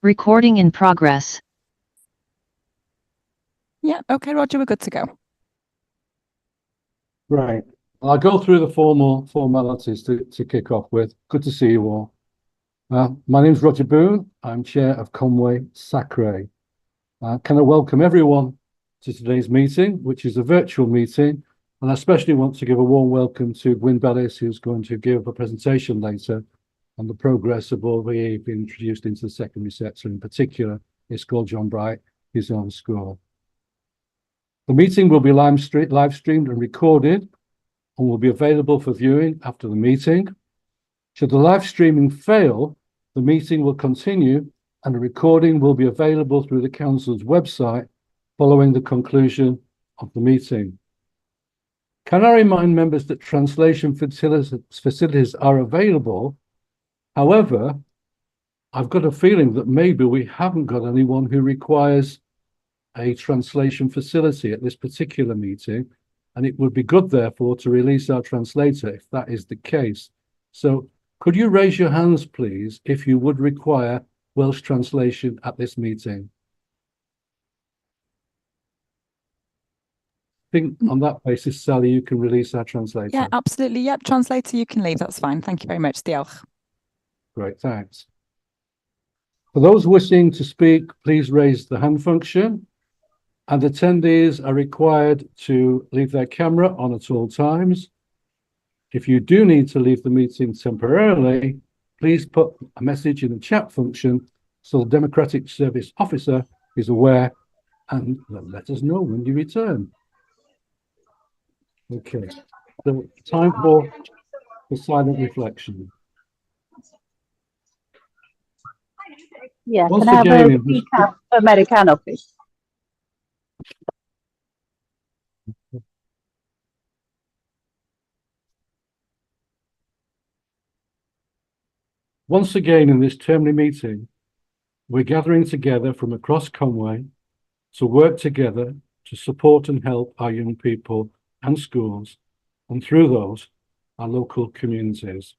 Recording in progress. Yeah, okay, Roger, we're good to go. Right. I'll go through the formalities to kick off with. Good to see you all. My name's Roger Boone. I'm chair of Conwy SACRE. Can I welcome everyone to today's meeting, which is a virtual meeting, and I especially want to give a warm welcome to Gwyn Bellis, who's going to give a presentation later on the progress of all we've been introduced into the secondary sector, in particular, his school, John Bright, his own school. The meeting will be live streamed and recorded and will be available for viewing after the meeting. Should the live streaming fail, the meeting will continue and a recording will be available through the council's website following the conclusion of the meeting. Can I remind members that translation facilities are available? However, I've got a feeling that maybe we haven't got anyone who requires a translation facility at this particular meeting, and it would be good, therefore, to release our translator if that is the case. So could you raise your hands, please, if you would require Welsh translation at this meeting? I think on that basis, Sally, you can release our translator. Yeah, absolutely. Yep, translator, you can leave. That's fine. Thank you very much. Diolch. Great, thanks. For those wishing to speak, please raise the hand function, and attendees are required to leave their camera on at all times. If you do need to leave the meeting temporarily, please put a message in the chat function so the Democratic Service Officer is aware and let us know when you return. Okay, so time for silent reflection. Yeah, Once can I have again, a decaf Americano, please? Once again in this termly meeting, we're gathering together from across Conwy to work together to support and help our young people and schools, and through those, our local communities.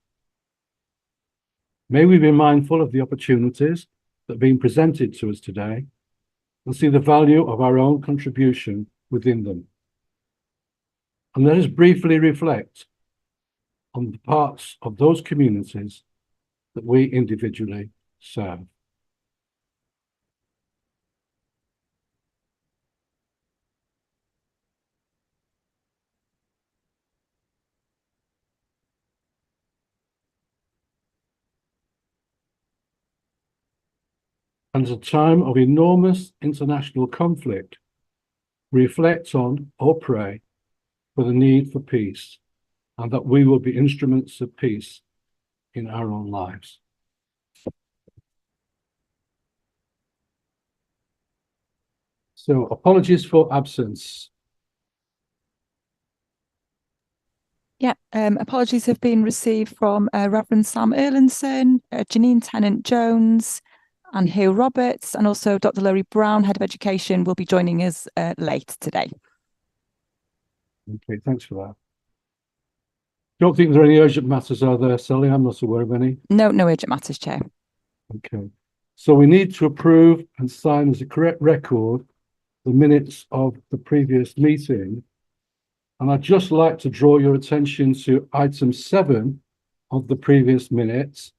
May we be mindful of the opportunities that have been presented to us today and see the value of our own contribution within them. And let us briefly reflect on the parts of those communities that we individually serve. And at a time of enormous international conflict, reflect on or pray for the need for peace, and that we will be instruments of peace in our own lives. So, apologies for absence. Yeah, apologies have been received from Reverend Sam Erlandson, Janine Tennant-Jones, and Hugh Roberts, and also Dr. Laurie Brown, Head of Education, will be joining us late today. Okay, thanks for that. Don't think there are any urgent matters, are there, Sally? I'm not aware of any. No urgent matters, Chair. Okay, so we need to approve and sign as a correct record the minutes of the previous meeting. And I'd just like to draw your attention to item 7 of the previous minutes,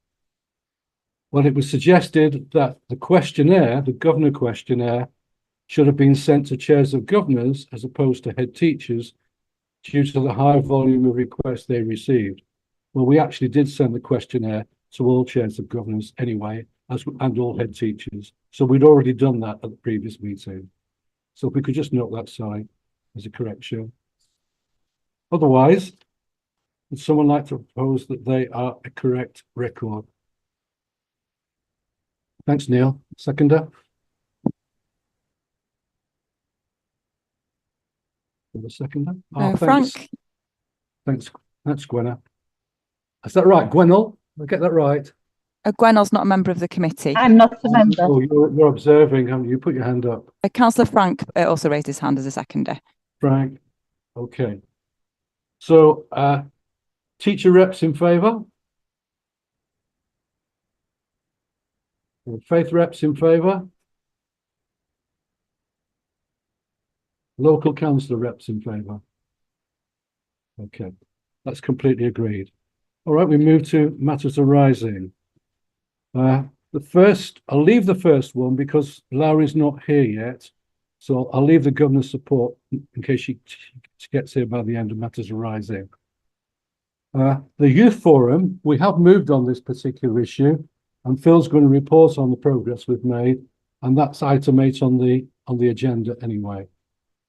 when it was suggested that the questionnaire, the governor questionnaire, should have been sent to chairs of governors as opposed to head teachers due to the high volume of requests they received. Well, we actually did send the questionnaire to all chairs of governors anyway, and all head teachers. So we'd already done that at the previous meeting. So if we could just note that side as a correction. Otherwise, would someone like to propose that they are a correct record? Thanks, Neil. Seconder? The seconder? Oh, Frank. Thanks, Gwenna. Is that right, Gwennell? Did I get that right? Gwennell's not a member of the committee. I'm not a member. Oh, you're observing, haven't you? Put your hand up. Councillor Frank also raised his hand as a seconder. Frank, okay. So, teacher reps in favour? Faith reps in favour? Local councillor reps in favour? Okay, that's completely agreed. All right, we move to matters arising. I'll leave the first one because Lowry's not here yet. So I'll leave the governor's support in case she gets here by the end of matters arising. The youth forum, we have moved on this particular issue, and Phil's going to report on the progress we've made, and that's item 8 on the agenda anyway.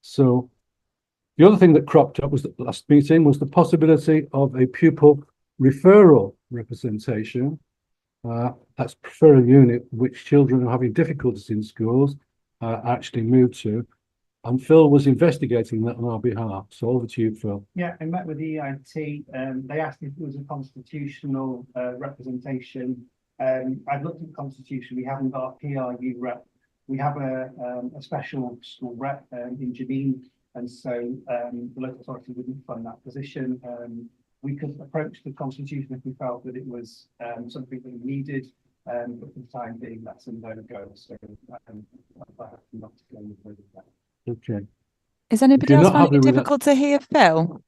So the other thing that cropped up was the last meeting was the possibility of a pupil referral representation. That's preferred unit which children who are having difficulties in schools actually moved to. And Phil was investigating that on our behalf. So over to you, Phil. Yeah, I met with the EIT. They asked if it was a constitutional representation. I've looked at the constitution. We haven't got a PRU rep. We have a special school rep in Janine, and so the local authority wouldn't fund that position. We could approach the constitution if we felt that it was something that we needed, but for the time being, that's a no-go. So I have not to go with that. Okay. Is anybody you're else not finding happy it with that- difficult to hear Phil?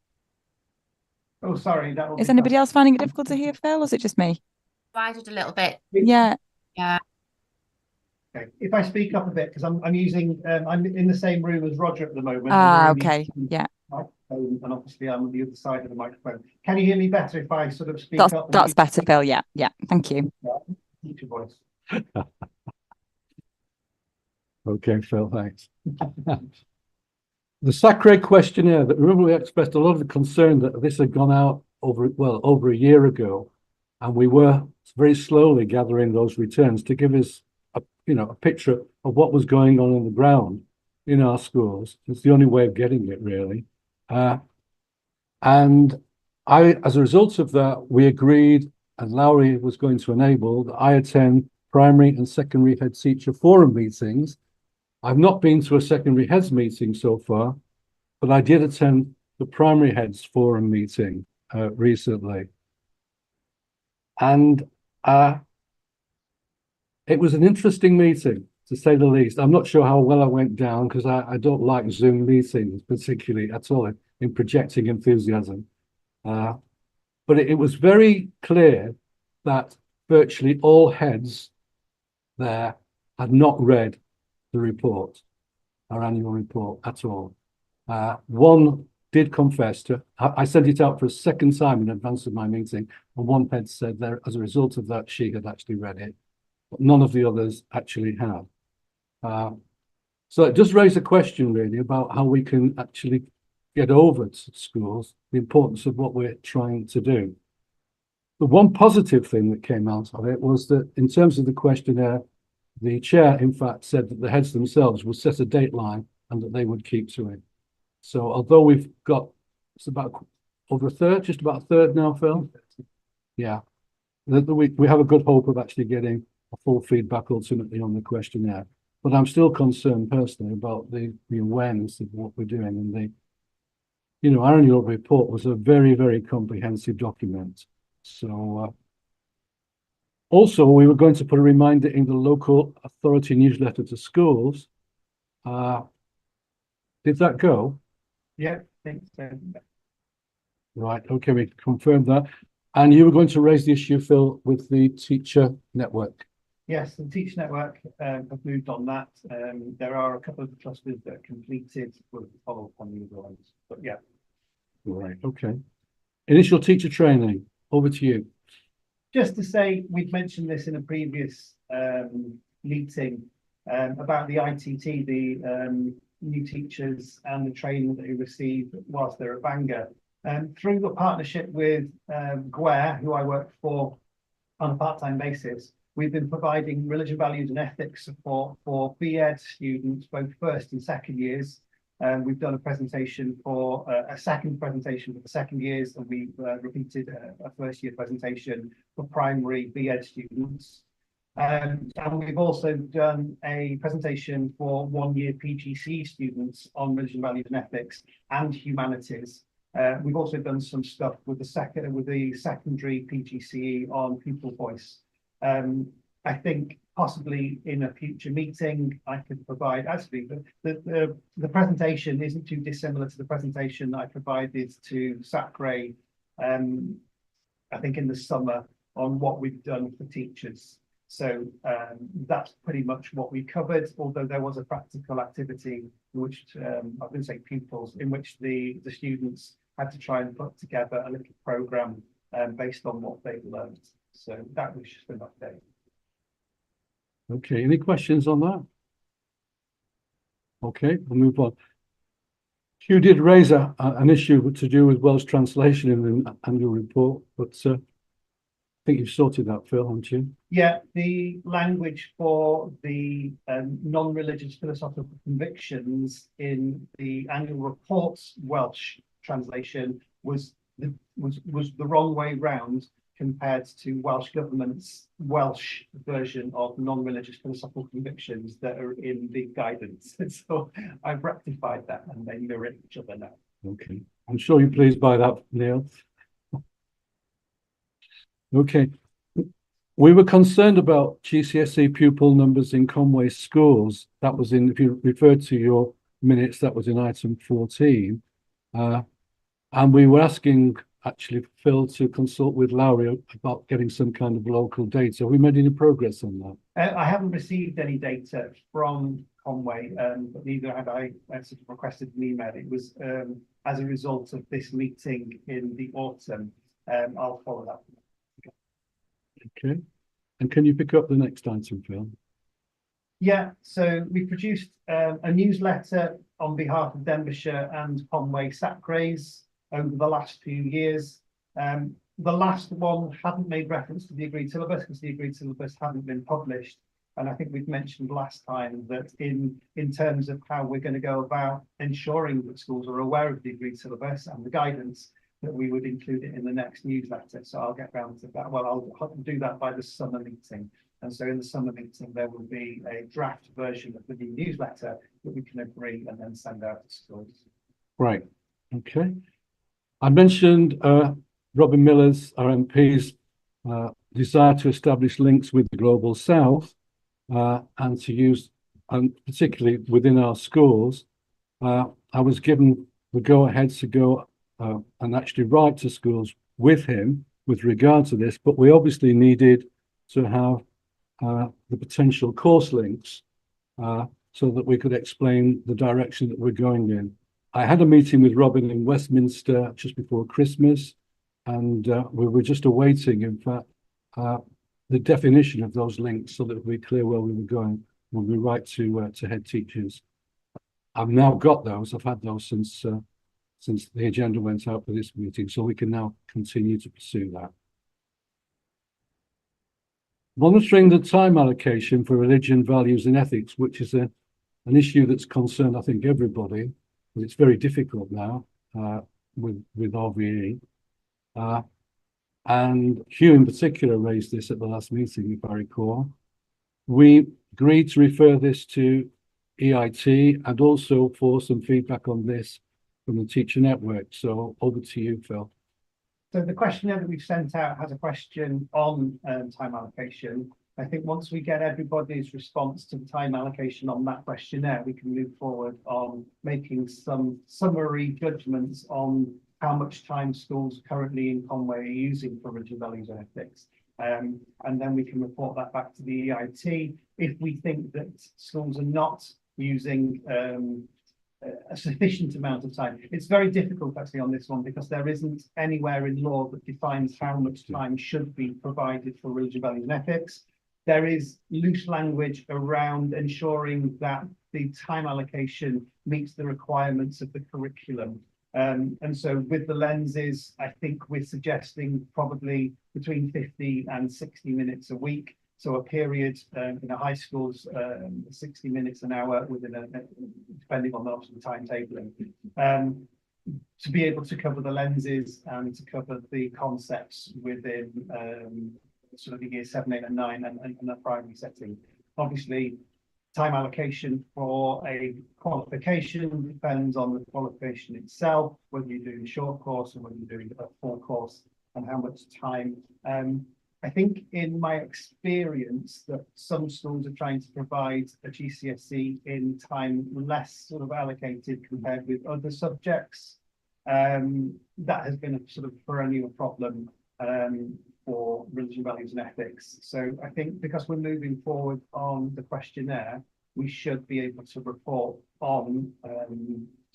Oh, sorry. That will Is be anybody else finding it difficult to hear Phil, or is it just me? Divided a little bit. Yeah. Okay. If I speak up a bit, because I'm using I'm in the same room as Roger at the moment. Ah, and we're okay. Yeah. and obviously I'm on the other side of the microphone. Can you hear me better if I sort of speak up? and That's you- better, Phil. Yeah. Yeah. Thank you. Keep your voice. Okay, Phil, thanks. The SACRE questionnaire, that remember we expressed a lot of concern that this had gone out over a year ago, and we were very slowly gathering those returns to give us a picture of what was going on the ground in our schools. It's the only way of getting it, really. And as a result of that, we agreed, and Lowry was going to enable, that I attend primary and secondary head teacher forum meetings. I've not been to a secondary heads meeting so far, but I did attend the primary heads forum meeting recently. And it was an interesting meeting, to say the least. I'm not sure how well I went down because I don't like Zoom meetings particularly at all in projecting enthusiasm. But it was very clear that virtually all heads there had not read the report, our annual report at all. One did confess to, I sent it out for a second time in advance of my meeting, and one head said that as a result of that, she had actually read it, but none of the others actually had. So it does raise a question really about how we can actually get over to schools, the importance of what we're trying to do. The one positive thing that came out of it was that in terms of the questionnaire, the chair, in fact, said that the heads themselves would set a dateline and that they would keep to it. So although we've got, it's about over a third, just about a third now, Phil? Yeah. We have a good hope of actually getting a full feedback ultimately on the questionnaire. But I'm still concerned personally about the awareness of what we're doing. And our annual report was a very, very comprehensive document. So also, we were going to put a reminder in the local authority newsletter to schools. Did that go? Yeah, thanks. Right, okay, we confirmed that. And you were going to raise the issue, Phil, with the teacher network. Yes, the Teach Network have moved on that. There are a couple of clusters that are completed. We'll follow up on the other ones, but yeah. Right, okay. Initial teacher training, over to you. Just to say, we've mentioned this in a previous meeting about the ITT, the new teachers and the training that they receive whilst they're at Bangor. Through the partnership with GWER, who I work for on a part-time basis, we've been providing religion, values and ethics support for BEd students, both first and second years. We've done a presentation for a second presentation for the second years, and we've repeated a first year presentation for primary BEd students. And we've also done a presentation for 1 year PGCE students on religion, values and ethics and humanities. We've also done some stuff with the secondary PGCE on pupil voice. I think possibly in a future meeting, I could provide, actually, the presentation isn't too dissimilar to the presentation that I provided to SACRE, I think in the summer, on what we've done for teachers. So that's pretty much what we covered, although there was a practical activity in which, I wouldn't say pupils, in which the students had to try and put together a little program based on what they've learned. So that was just an update. Okay, any questions on that? Okay, we'll move on. You did raise an issue to do with Welsh translation in the annual report, but I think you've sorted that, Phil, haven't you? Yeah, the language for the non-religious philosophical convictions in the annual report's Welsh translation was the wrong way round compared to Welsh Government's Welsh version of non-religious philosophical convictions that are in the guidance. So I've rectified that, and they mirror each other now. Okay, I'm sure you're pleased by that, Neil. Okay, we were concerned about GCSE pupil numbers in Conwy schools. That was in, if you referred to your minutes, that was in item 14. And we were asking actually Phil to consult with Lowry about getting some kind of local data. Have we made any progress on that? I haven't received any data from Conwy, but neither had I sort of requested an email. It was as a result of this meeting in the autumn. I'll follow that. Okay, and can you pick up the next item, Phil? Yeah, so we produced a newsletter on behalf of Denbighshire and Conwy SACREs over the last few years. The last one hadn't made reference to the agreed syllabus because the agreed syllabus hadn't been published. And I think we've mentioned last time that in terms of how we're going to go about ensuring that schools are aware of the agreed syllabus and the guidance, that we would include it in the next newsletter. So I'll get round to that. Well, I'll do that by the summer meeting. And so in the summer meeting, there will be a draft version of the new newsletter that we can agree and then send out to schools. Right, okay. I mentioned Robin Miller's, our MP's, desire to establish links with the Global South and to use, and particularly within our schools. I was given the go-ahead to go and actually write to schools with him with regard to this, but we obviously needed to have the potential course links so that we could explain the direction that we're going in. I had a meeting with Robin in Westminster just before Christmas, and we were just awaiting, in fact, the definition of those links so that we're clear where we were going when we write to head teachers. I've now got those. I've had those since the agenda went out for this meeting, so we can now continue to pursue that. Monitoring the time allocation for religion, values and ethics, which is an issue that's concerned, I think, everybody, but it's very difficult now with RVE. And Hugh in particular raised this at the last meeting, if I recall. We agreed to refer this to EIT and also for some feedback on this from the teacher network. So over to you, Phil. So the questionnaire that we've sent out has a question on time allocation. I think once we get everybody's response to the time allocation on that questionnaire, we can move forward on making some summary judgments on how much time schools currently in Conwy are using for religion, values and ethics. And then we can report that back to the EIT. If we think that schools are not using a sufficient amount of time. It's very difficult actually on this one because there isn't anywhere in law that defines how much time should be provided for religion, values and ethics. There is loose language around ensuring that the time allocation meets the requirements of the curriculum. And so with the lenses, I think we're suggesting probably between 50 and 60 minutes a week. So a period in a high school's 60 minutes an hour within depending on the timetabling, to be able to cover the lenses and to cover the concepts within sort of the year 7, 8 and 9 and a primary setting. Obviously, time allocation for a qualification depends on the qualification itself, whether you're doing a short course or whether you're doing a full course and how much time. I think in my experience that some schools are trying to provide a GCSE in time less sort of allocated compared with other subjects. That has been a sort of perennial problem for religion, values and ethics. So I think because we're moving forward on the questionnaire, we should be able to report on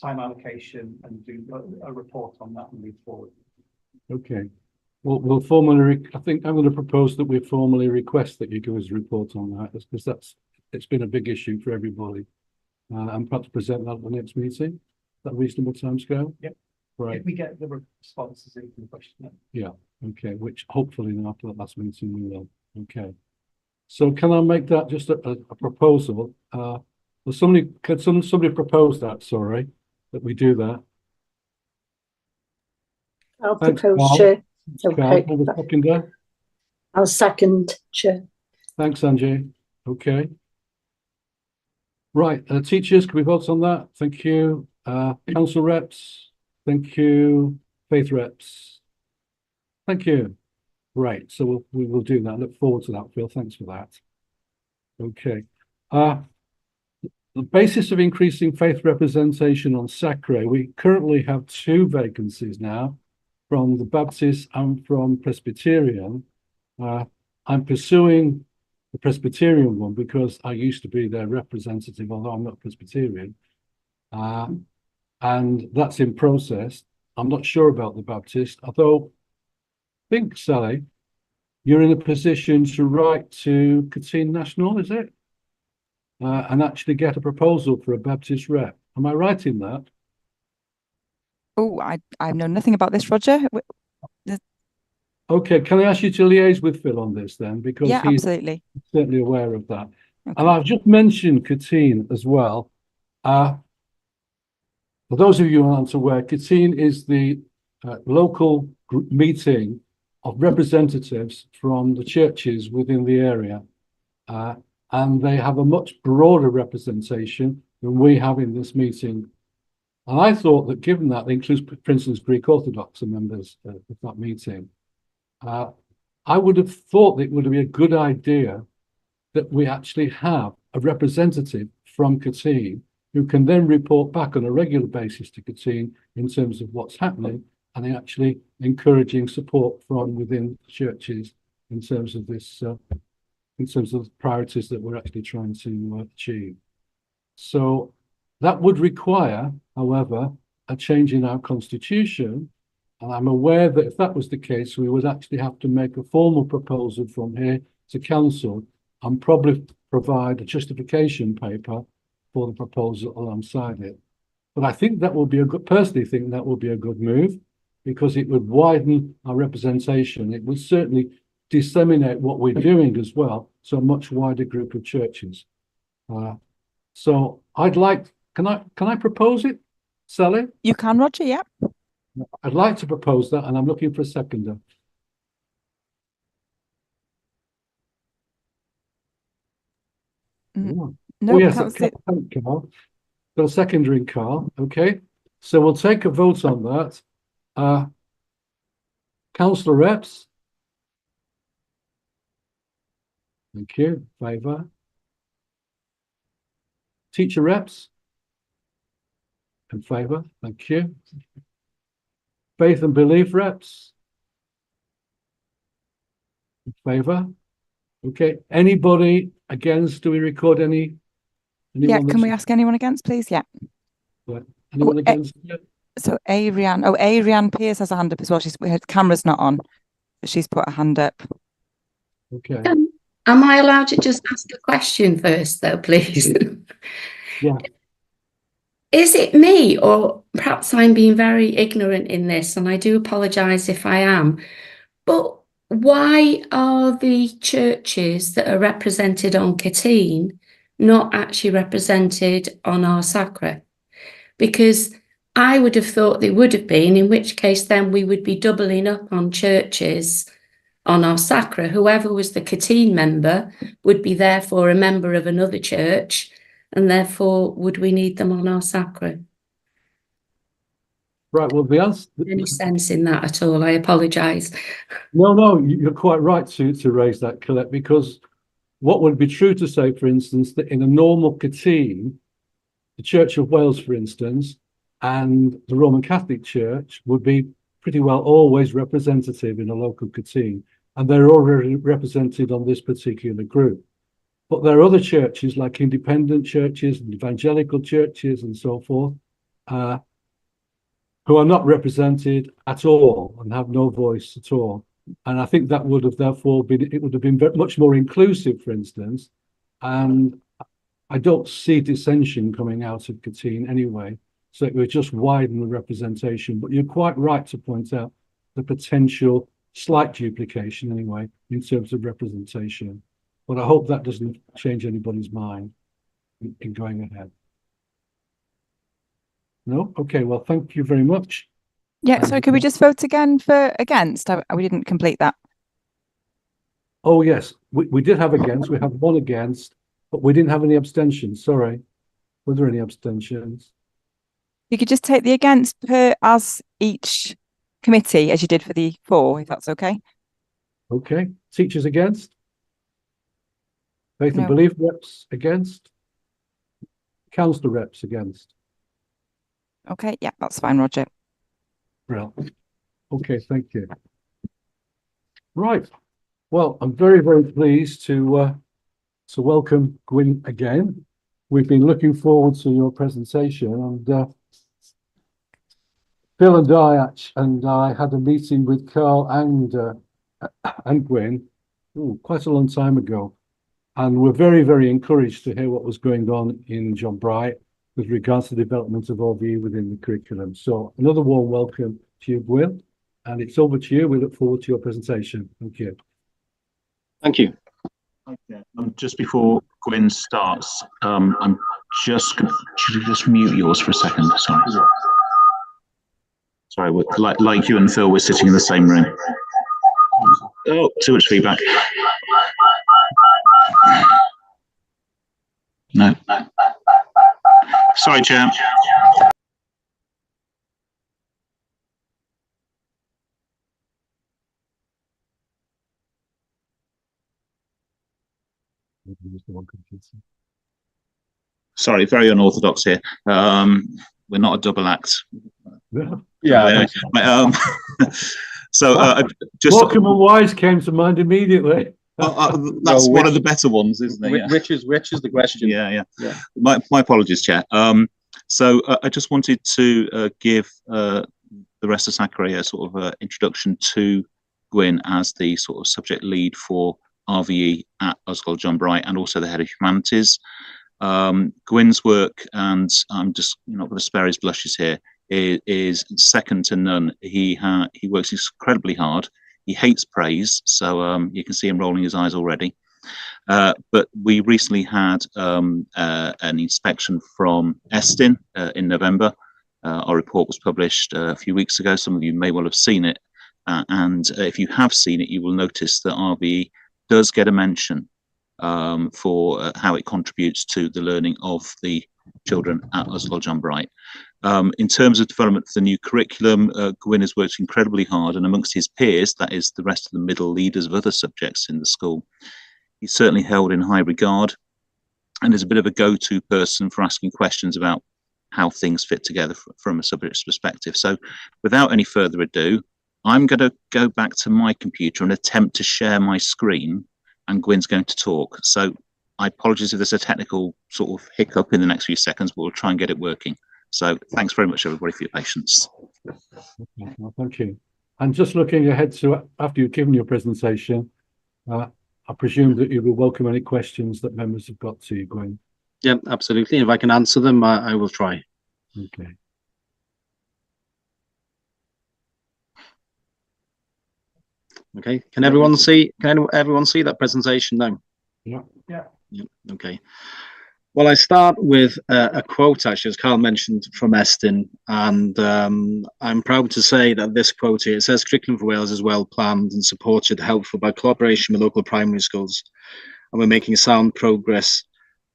time allocation and do a report on that and move forward. Okay. We'll formally, I think I'm going to propose that we formally request that you give us a report on that, because it's been a big issue for everybody. And perhaps present that at the next meeting. Is that a reasonable timescale? Yep. Right. If we get the responses in the questionnaire. Yeah. Okay. Which hopefully after the last meeting we will. Okay. So can I make that just a proposal? Well, could somebody propose that? Sorry, that we do that. I'll Thanks, propose, Carl. Chair. Carl, Okay. have a seconder? I'll second, Chair. Thanks, Angie. Okay. Right, teachers, can we vote on that? Thank you. Council reps, thank you. Faith reps, thank you. Right, so we will do that. Look forward to that, Phil. Thanks for that. Okay. The basis of increasing faith representation on SACRE, we currently have 2 vacancies now, from the Baptist and from Presbyterian. I'm pursuing the Presbyterian one because I used to be their representative, although I'm not Presbyterian. And that's in process. I'm not sure about the Baptist, although I think, Sally, you're in a position to write to Catene National, is it? And actually get a proposal for a Baptist rep. Am I right in that? Oh, I know nothing about this, Roger. Okay, can I ask you to liaise with Phil on this then? Because Yeah, he's absolutely. certainly aware of that. Okay. And I've just mentioned Catene as well. For those of you who aren't aware, Catene is the local meeting of representatives from the churches within the area. And they have a much broader representation than we have in this meeting. And I thought that given that includes, for instance, Greek Orthodox members of that meeting, I would have thought that it would be a good idea that we actually have a representative from Catene who can then report back on a regular basis to Catene in terms of what's happening and actually encouraging support from within churches in terms of this, in terms of the priorities that we're actually trying to achieve. So that would require, however, a change in our constitution. And I'm aware that if that was the case, we would actually have to make a formal proposal from here to council and probably provide a justification paper for the proposal alongside it. But I think that will be personally think that will be a good move because it would widen our representation. It would certainly disseminate what we're doing as well to a much wider group of churches. So I'd like, can I propose it, Sally? You can, Roger, yeah. I'd like to propose that, and I'm looking for a seconder. No, Oh, yes, can't see- Carl. Got a seconder in Carl. Okay, so we'll take a vote on that. Councillor reps. Thank you. Favour. Teacher reps. In favour. Thank you. Faith and belief reps. In favour. Okay. Anybody against? Do we record any? Yeah, can we ask anyone against, please? Yeah. Anyone against? So Ariane Pierce has a hand up as well. Her camera's not on, but she's put a hand up. Okay. Am I allowed to just ask a question first, though, please? Yeah. Is it me, or perhaps I'm being very ignorant in this, and I do apologise if I am, but why are the churches that are represented on Catene not actually represented on our SACRE? Because I would have thought they would have been, in which case then we would be doubling up on churches on our SACRE. Whoever was the Catene member would be therefore a member of another church, and therefore would we need them on our SACRE? Right, well, the answer... Any sense in that at all? I apologise. No, you're quite right to raise that, Colette, because what would be true to say, for instance, that in a normal catene, the Church of Wales, for instance, and the Roman Catholic Church would be pretty well always representative in a local catene, and they're already represented on this particular group. But there are other churches, like independent churches and evangelical churches and so forth, who are not represented at all and have no voice at all. And I think that would have therefore been, it would have been much more inclusive, for instance. And I don't see dissension coming out of catene anyway. So it would just widen the representation. But you're quite right to point out the potential slight duplication anyway, in terms of representation. But I hope that doesn't change anybody's mind in going ahead. No? Okay, well, thank you very much. Yeah, so could we just vote again for against? We didn't complete that. Oh, yes, we did have against. We have one against, but we didn't have any abstentions. Sorry. Were there any abstentions? You could just take the against per as each committee, as you did for the 4, if that's okay. Okay. Teachers against? Faith and No. Belief reps against? Councillor reps against? Okay, yeah, that's fine, Roger. Brilliant. Okay, thank you. Right. Well, I'm very, very pleased to welcome Gwyn again. We've been looking forward to your presentation, and Phil and I had a meeting with Carl and Gwyn quite a long time ago, and we're very, very encouraged to hear what was going on in John Bright with regards to the development of RVE within the curriculum. So another warm welcome to you, Gwyn, and it's over to you. We look forward to your presentation. Thank you. Thank you. Just before Gwyn starts, I'm just going to, should I just mute yours for a second? Sorry, like you and Phil, we're sitting in the same room. Oh, too much feedback. No. Sorry, Chair. Sorry, very unorthodox here. We're not a double act. Yeah. So just Welcome and Wise came to mind immediately. That's one of the better ones, isn't it? Yeah. Which is the question? Yeah. My apologies, Chair. So I just wanted to give the rest of SACRE a sort of introduction to Gwyn as the sort of subject lead for RVE at Ysgol John Bright and also the head of humanities. Gwyn's work, and I'm just not going to spare his blushes here, is second to none. He works incredibly hard. He hates praise, so you can see him rolling his eyes already. But we recently had an inspection from Estin in November. Our report was published a few weeks ago. Some of you may well have seen it. And if you have seen it, you will notice that RVE does get a mention for how it contributes to the learning of the children at Ysgol John Bright. In terms of development of the new curriculum, Gwyn has worked incredibly hard, and amongst his peers, that is the rest of the middle leaders of other subjects in the school, he's certainly held in high regard and is a bit of a go-to person for asking questions about how things fit together from a subject's perspective. So without any further ado, I'm going to go back to my computer and attempt to share my screen, and Gwyn's going to talk. So I apologize if there's a technical sort of hiccup in the next few seconds, but we'll try and get it working. So thanks very much, everybody, for your patience. Well, thank you. And just looking ahead to after you've given your presentation, I presume that you will welcome any questions that members have got to you, Gwyn. Yeah, absolutely. If I can answer them, I will try. Okay. Okay. Can everyone see? Can everyone see that presentation now? Yeah. Okay. Well, I start with a quote, actually, as Carl mentioned, from Estin, and I'm proud to say that this quote here, it says, "Curriculum for Wales is well planned and supported, helpful by collaboration with local primary schools, and we're making sound progress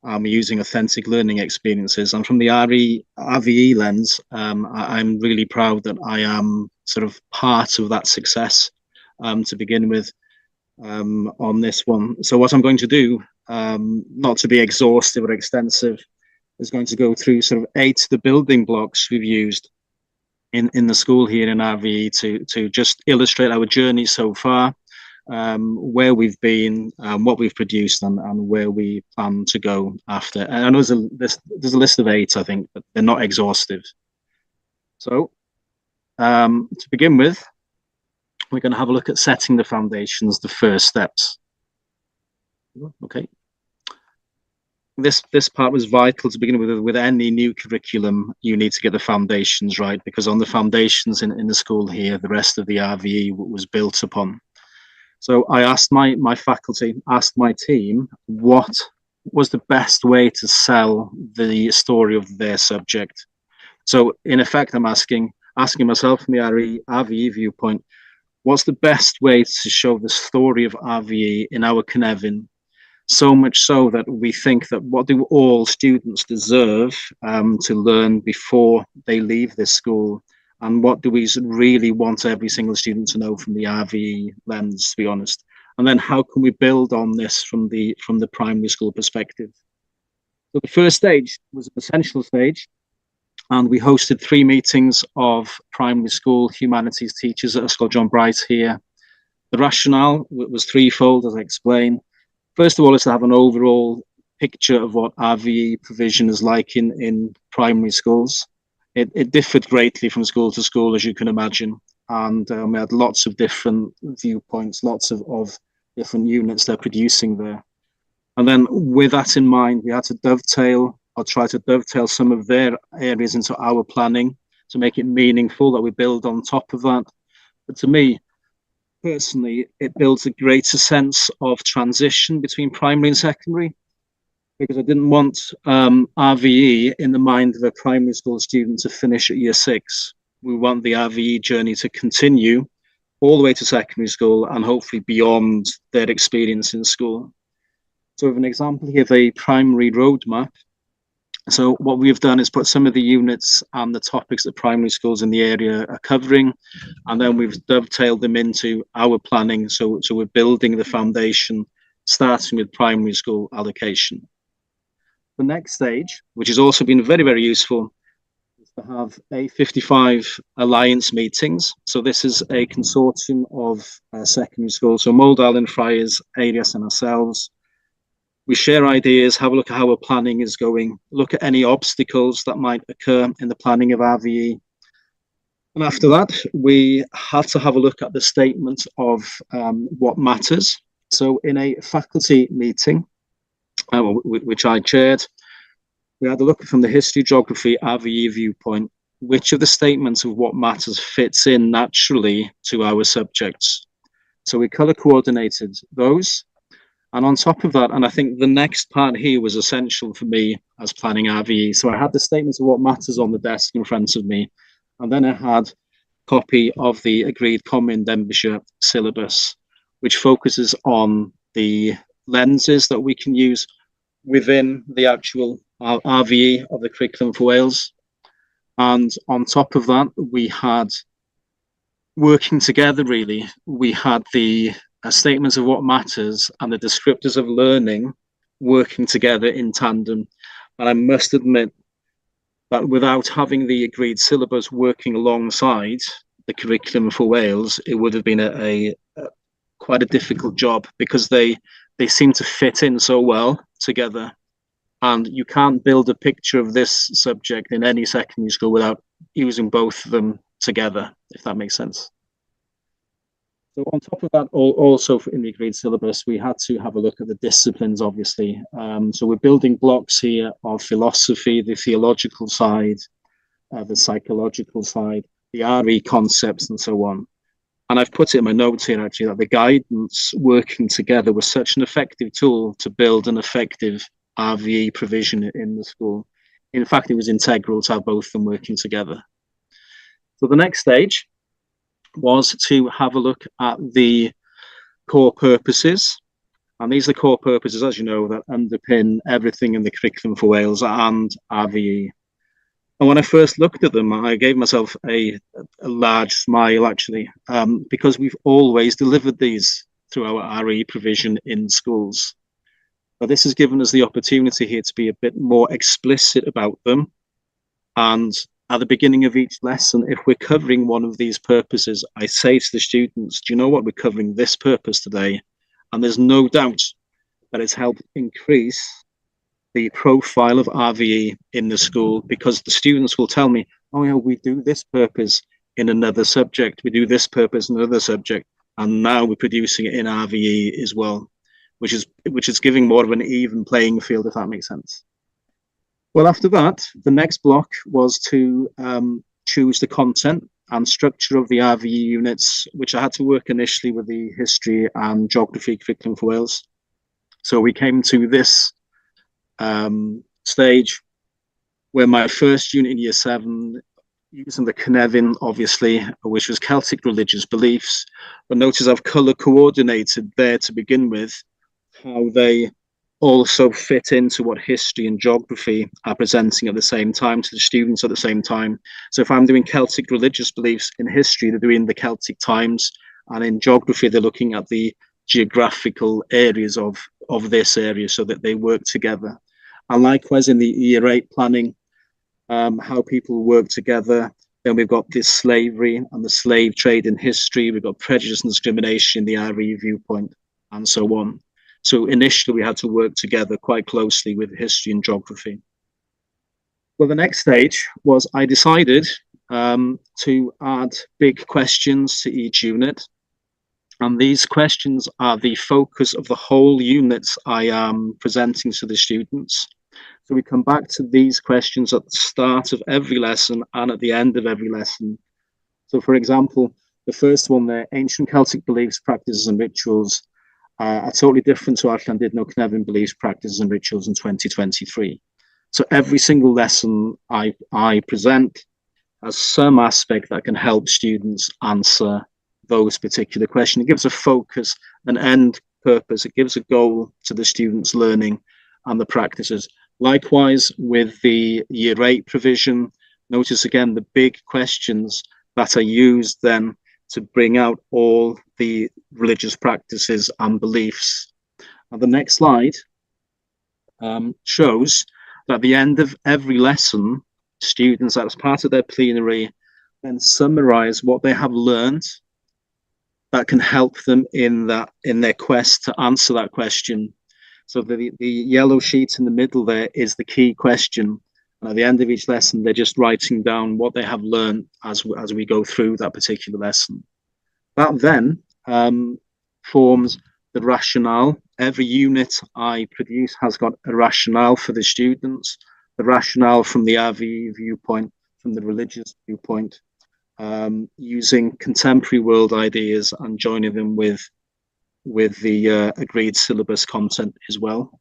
and we're using authentic learning experiences. And from the RVE lens, I'm really proud that I am sort of part of that success to begin with on this one. So what I'm going to do, not to be exhaustive or extensive, is going to go through sort of 8 of the building blocks we've used in the school here in RVE to just illustrate our journey so far, where we've been, what we've produced, and where we plan to go after. And I know there's a list of 8, I think, but they're not exhaustive. So to begin with, we're going to have a look at setting the foundations, the first steps. Okay. This part was vital to begin with any new curriculum. You need to get the foundations right, because on the foundations in the school here, the rest of the RVE was built upon. So I asked my faculty, asked my team, what was the best way to sell the story of their subject? So in effect, I'm asking myself from the RVE viewpoint, what's the best way to show the story of RVE in our Cynefin? So much so that we think that what do all students deserve to learn before they leave this school? And what do we really want every single student to know from the RVE lens, to be honest? And then how can we build on this from the primary school perspective? So the first stage was an essential stage, and we hosted 3 meetings of primary school humanities teachers at Ysgol John Bright here. The rationale was threefold, as I explained. First of all, is to have an overall picture of what RVE provision is like in primary schools. It differed greatly from school to school, as you can imagine. And we had lots of different viewpoints, lots of different units they're producing there. And then with that in mind, we had to try to dovetail some of their areas into our planning to make it meaningful, that we build on top of that. But to me, personally, it builds a greater sense of transition between primary and secondary, because I didn't want RVE in the mind of a primary school student to finish at year 6. We want the RVE journey to continue all the way to secondary school and hopefully beyond their experience in school. So we have an example here of a primary roadmap. So what we've done is put some of the units and the topics that primary schools in the area are covering, and then we've dovetailed them into our planning. So we're building the foundation, starting with primary school allocation. The next stage, which has also been very, very useful, is to have a 55 alliance meetings. So this is a consortium of secondary schools, so Mold Island Friars, ADS and ourselves. We share ideas, have a look at how our planning is going, look at any obstacles that might occur in the planning of RVE. And after that, we have to have a look at the statement of what matters. So in a faculty meeting, which I chaired, we had a look from the history, geography, RVE viewpoint, which of the statements of what matters fits in naturally to our subjects. So we color coordinated those. And on top of that, and I think the next part here was essential for me as planning RVE. So I had the statements of what matters on the desk in front of me. And then I had a copy of the agreed Conwy and Denbighshire syllabus, which focuses on the lenses that we can use within the actual RVE of the curriculum for Wales. And on top of that, we had, working together really, we had the statements of what matters and the descriptors of learning working together in tandem. And I must admit that without having the agreed syllabus working alongside the curriculum for Wales, it would have been a quite a difficult job, because they seem to fit in so well together. And you can't build a picture of this subject in any secondary school without using both of them together, if that makes sense. So on top of that, also in the agreed syllabus, we had to have a look at the disciplines, obviously. So we're building blocks here of philosophy, the theological side, the psychological side, the RE concepts, and so on. And I've put it in my notes here, actually, that the guidance working together was such an effective tool to build an effective RVE provision in the school. In fact, it was integral to have both of them working together. So the next stage was to have a look at the core purposes. And these are the core purposes, as you know, that underpin everything in the curriculum for Wales and RVE. And when I first looked at them, I gave myself a large smile, actually, because we've always delivered these through our RE provision in schools. But this has given us the opportunity here to be a bit more explicit about them. And at the beginning of each lesson, if we're covering one of these purposes, I say to the students, do you know what, we're covering this purpose today? And there's no doubt that it's helped increase the profile of RVE in the school, because the students will tell me, oh yeah, we do this purpose in another subject, we do this purpose in another subject, and now we're producing it in RVE as well, which is giving more of an even playing field, if that makes sense. Well, after that, the next block was to choose the content and structure of the RVE units, which I had to work initially with the history and geography curriculum for Wales. So we came to this stage where my first unit in year 7, using the Cynefin, obviously, which was Celtic religious beliefs, but notice I've colour coordinated there to begin with, how they also fit into what history and geography are presenting at the same time to the students at the same time. So if I'm doing Celtic religious beliefs in history, they're doing the Celtic times, and in geography, they're looking at the geographical areas of this area so that they work together. And likewise in the year 8 planning, how people work together. Then we've got this slavery and the slave trade in history. We've got prejudice and discrimination in the RE viewpoint, and so on. So initially we had to work together quite closely with history and geography. Well, the next stage was I decided to add big questions to each unit. And these questions are the focus of the whole units I am presenting to the students. So we come back to these questions at the start of every lesson and at the end of every lesson. So for example, the first one there, ancient Celtic beliefs, practices and rituals, are totally different to our Llandudno Cynefin beliefs, practices and rituals in 2023. So every single lesson I present has some aspect that can help students answer those particular questions. It gives a focus, an end purpose, it gives a goal to the students' learning and the practices. Likewise with the year 8 provision, notice again the big questions that are used then to bring out all the religious practices and beliefs. And the next slide shows that at the end of every lesson, students, as part of their plenary, then summarize what they have learned that can help them in their quest to answer that question. So the yellow sheet in the middle there is the key question. And at the end of each lesson, they're just writing down what they have learned as we go through that particular lesson. That then forms the rationale. Every unit I produce has got a rationale for the students, the rationale from the RVE viewpoint, from the religious viewpoint, using contemporary world ideas and joining them with the agreed syllabus content as well.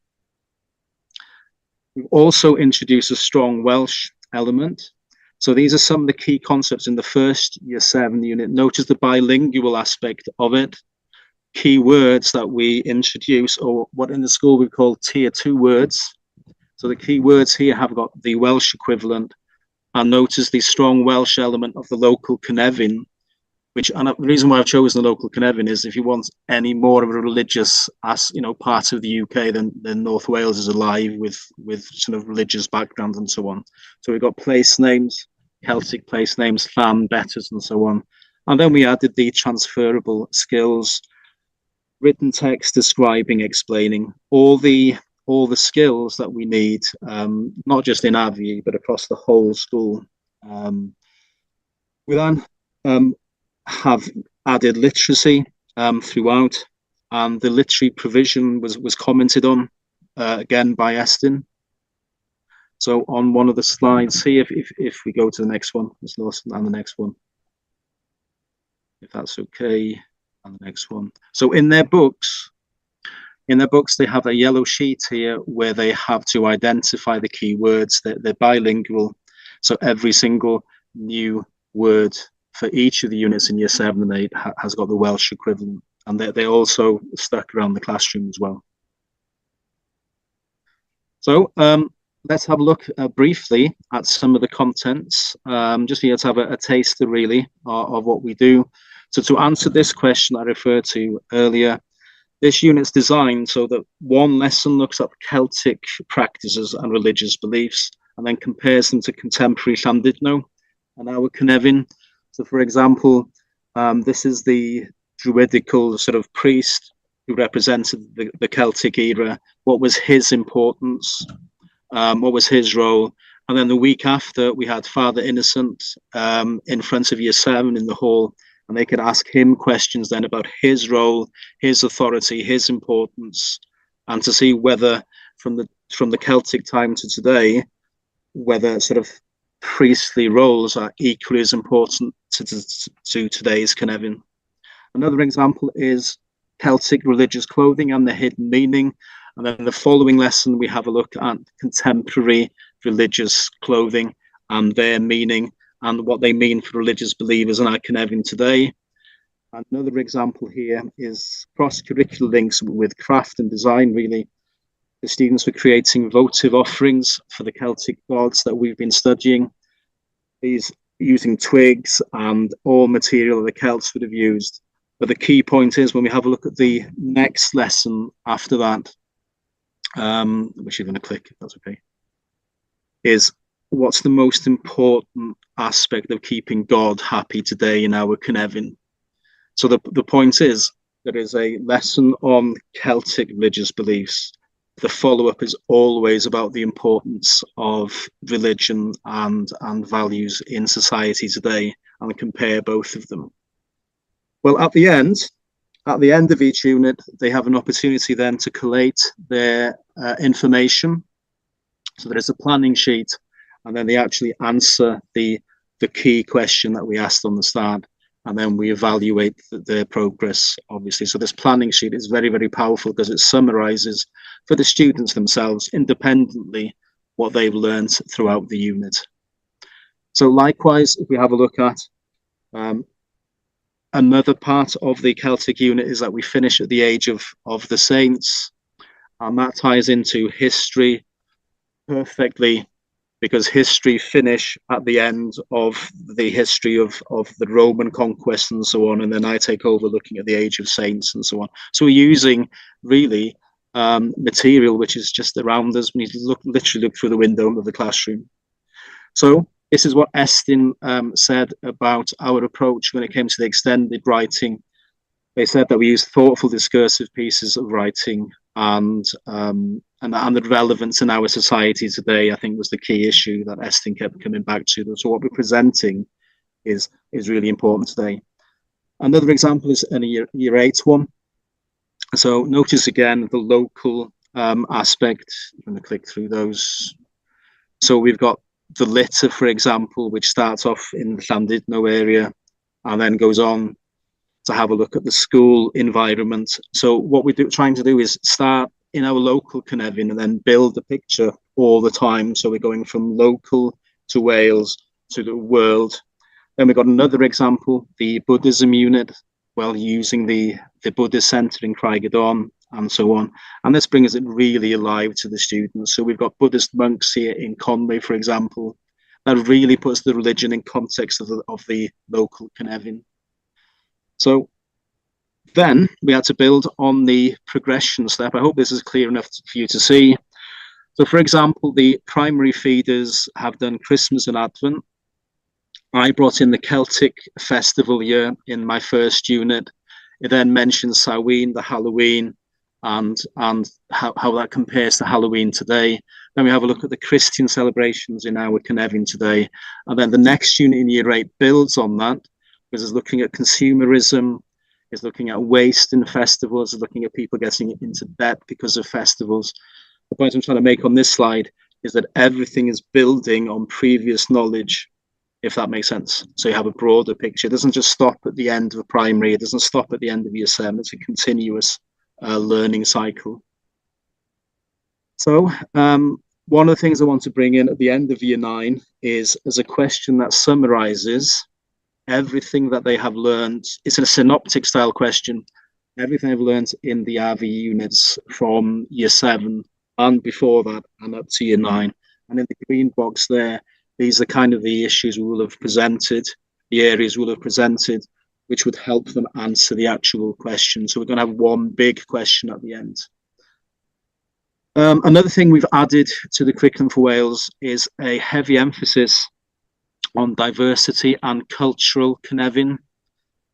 We've also introduced a strong Welsh element. So these are some of the key concepts in the first year 7 unit. Notice the bilingual aspect of it. Key words that we introduce, or what in the school we call tier 2 words. So the key words here have got the Welsh equivalent, and notice the strong Welsh element of the local Cynefin, which, and the reason why I've chosen the local Cynefin is if you want any more of a religious, part of the UK, then North Wales is alive with sort of religious background and so on. So we've got place names, Celtic place names, Llan, betters, and so on. And then we added the transferable skills, written text, describing, explaining, all the skills that we need, not just in RVE, but across the whole school. We then have added literacy throughout, and the literary provision was commented on again by Estin. So on one of the slides here, if we go to the next one, Ms. Lawson, and the next one, if that's okay, and the next one. So in their books, they have a yellow sheet here where they have to identify the key words. They're bilingual, so every single new word for each of the units in year 7 and 8 has got the Welsh equivalent, and they're also stuck around the classroom as well. So let's have a look briefly at some of the contents, just for you to have a taster really of what we do. So to answer this question I referred to earlier, this unit's designed so that one lesson looks at Celtic practices and religious beliefs and then compares them to contemporary Llandudno and our Cynefin. So for example, this is the druidical sort of priest who represented the Celtic era. What was his importance? What was his role? And then the week after, we had Father Innocent in front of Year 7 in the hall, and they could ask him questions then about his role, his authority, his importance, and to see whether from the Celtic time to today, whether sort of priestly roles are equally as important to today's Cynefin. Another example is Celtic religious clothing and the hidden meaning. And then the following lesson, we have a look at contemporary religious clothing and their meaning and what they mean for religious believers in our Cynefin today. Another example here is cross-curricular links with craft and design, really. The students were creating votive offerings for the Celtic gods that we've been studying. These using twigs and all material that the Celts would have used. But the key point is when we have a look at the next lesson after that, which you're going to click if that's okay, is what's the most important aspect of keeping God happy today in our Cynefin. So the point is there is a lesson on Celtic religious beliefs. The follow-up is always about the importance of religion and values in society today, and compare both of them. Well, at the end of each unit, they have an opportunity then to collate their information. So there is a planning sheet, and then they actually answer the key question that we asked on the start, and then we evaluate their progress, obviously. So this planning sheet is very, very powerful because it summarizes for the students themselves independently what they've learned throughout the unit. So likewise, if we have a look at another part of the Celtic unit is that we finish at the age of the saints, and that ties into history perfectly, because history finish at the end of the history of the Roman conquest and so on, and then I take over looking at the age of saints and so on. So we're using really material which is just around us. We need to literally look through the window of the classroom. So this is what Estin said about our approach when it came to the extended writing. They said that we use thoughtful discursive pieces of writing, and the relevance in our society today, I think, was the key issue that Estin kept coming back to. So what we're presenting is really important today. Another example is in a year 8 one. So notice again the local aspect. I'm going to click through those. So we've got the litter, for example, which starts off in the Llandudno area and then goes on to have a look at the school environment. So what we're trying to do is start in our local Cynefin and then build the picture all the time. So we're going from local to Wales to the world. Then we've got another example, the Buddhism unit, well, using the Buddhist Centre in Craigydon and so on. And this brings it really alive to the students. So we've got Buddhist monks here in Conwy, for example, that really puts the religion in context of the local Cynefin. So then we had to build on the progression step. I hope this is clear enough for you to see. So for example, the primary feeders have done Christmas and Advent. I brought in the Celtic festival year in my first unit. It then mentions Samhain, the Halloween, and how that compares to Halloween today. Then we have a look at the Christian celebrations in our Cynefin today. And then the next unit in year 8 builds on that, because it's looking at consumerism, it's looking at waste in festivals, it's looking at people getting into debt because of festivals. The point I'm trying to make on this slide is that everything is building on previous knowledge, if that makes sense. So you have a broader picture. It doesn't just stop at the end of a primary, it doesn't stop at the end of year 7, it's a continuous learning cycle. So one of the things I want to bring in at the end of year 9 is as a question that summarizes everything that they have learned. It's a synoptic style question. Everything I've learned in the RV units from year 7 and before that, and up to year 9. And in the green box there, these are kind of the issues we will have presented, the areas we'll have presented, which would help them answer the actual question. So we're going to have one big question at the end. Another thing we've added to the curriculum for Wales is a heavy emphasis on diversity and cultural conniving,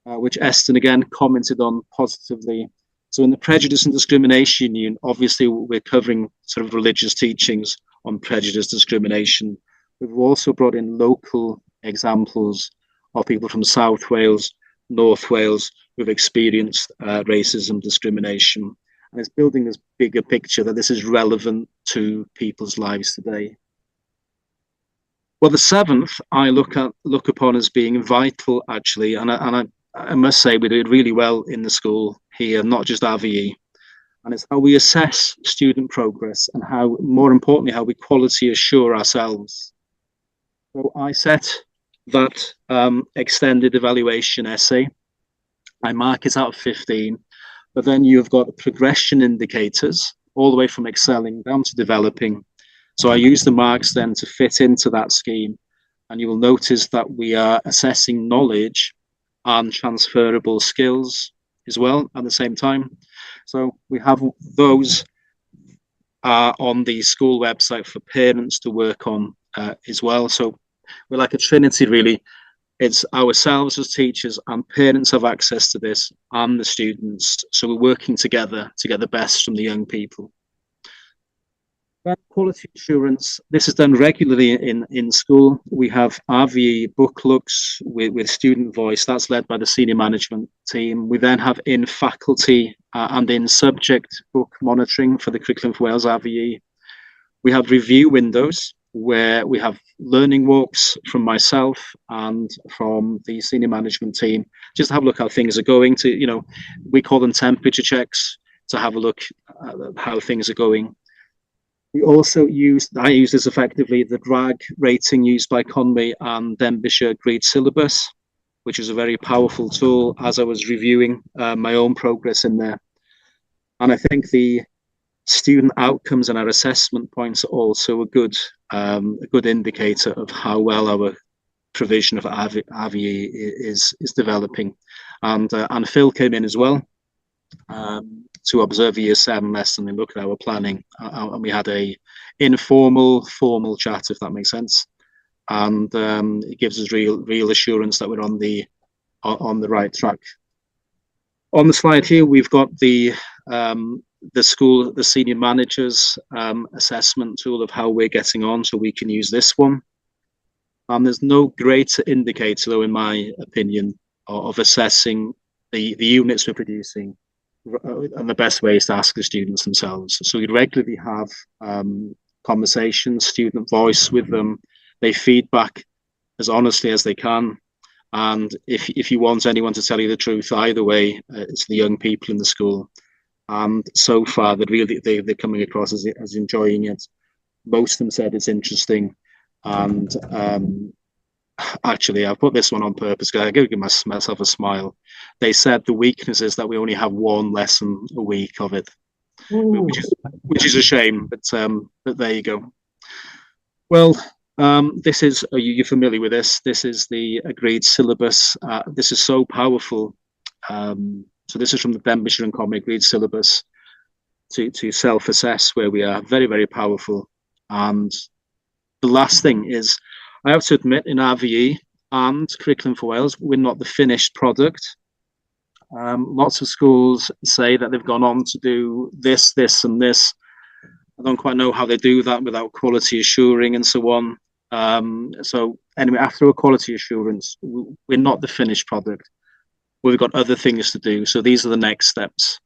which Estyn again commented on positively. So in the prejudice and discrimination unit, obviously we're covering sort of religious teachings on prejudice, discrimination. We've also brought in local examples of people from South Wales, North Wales, who've experienced racism, discrimination. And it's building this bigger picture that this is relevant to people's lives today. Well, the 7th I look upon as being vital, actually, and I must say we did really well in the school here, not just RVE. And it's how we assess student progress and how, more importantly, how we quality assure ourselves. So I set that extended evaluation essay. I mark it out of 15, but then you've got progression indicators all the way from excelling down to developing. So I use the marks then to fit into that scheme. And you will notice that we are assessing knowledge and transferable skills as well at the same time. So we have those on the school website for parents to work on as well. So we're like a trinity, really. It's ourselves as teachers and parents have access to this and the students. So we're working together to get the best from the young people. Quality assurance, this is done regularly in school. We have RVE book looks with student voice. That's led by the senior management team. We then have in faculty and in subject book monitoring for the Curriculum for Wales RVE. We have review windows where we have learning walks from myself and from the senior management team, just to have a look how things are going. To, you know, we call them temperature checks, to have a look at how things are going. We also I use this effectively, the drag rating used by Conwy and Denbighshire Grade Syllabus, which is a very powerful tool as I was reviewing my own progress in there. And I think the student outcomes and our assessment points are also a good indicator of how well our provision of RVE is developing. And Phil came in as well to observe year 7 lesson and look at our planning, and we had a informal, formal chat, if that makes sense. And it gives us real assurance that we're on the right track. On the slide here, we've got the school, the senior managers assessment tool of how we're getting on, so we can use this one. And there's no greater indicator, though, in my opinion, of assessing the units we're producing. And the best way is to ask the students themselves. So we regularly have conversations, student voice with them. They feedback as honestly as they can. And if you want anyone to tell you the truth, either way, it's the young people in the school. And so far, they're coming across as enjoying it. Most of them said it's interesting. And actually, I've put this one on purpose because I give myself a smile. They said the weakness is that we only have one lesson a week of it, which is a shame. But there you go. Well, this is, you're familiar with this. This is the agreed syllabus. This is so powerful. So this is from the Denbighshire and Conwy agreed syllabus to self-assess where we are. Very, very powerful. And the last thing is, I have to admit, in RVE and Curriculum for Wales, we're not the finished product. Lots of schools say that they've gone on to do this, this, and this. I don't quite know how they do that without quality assuring and so on. So anyway, after a quality assurance, we're not the finished product. We've got other things to do. So these are the next steps.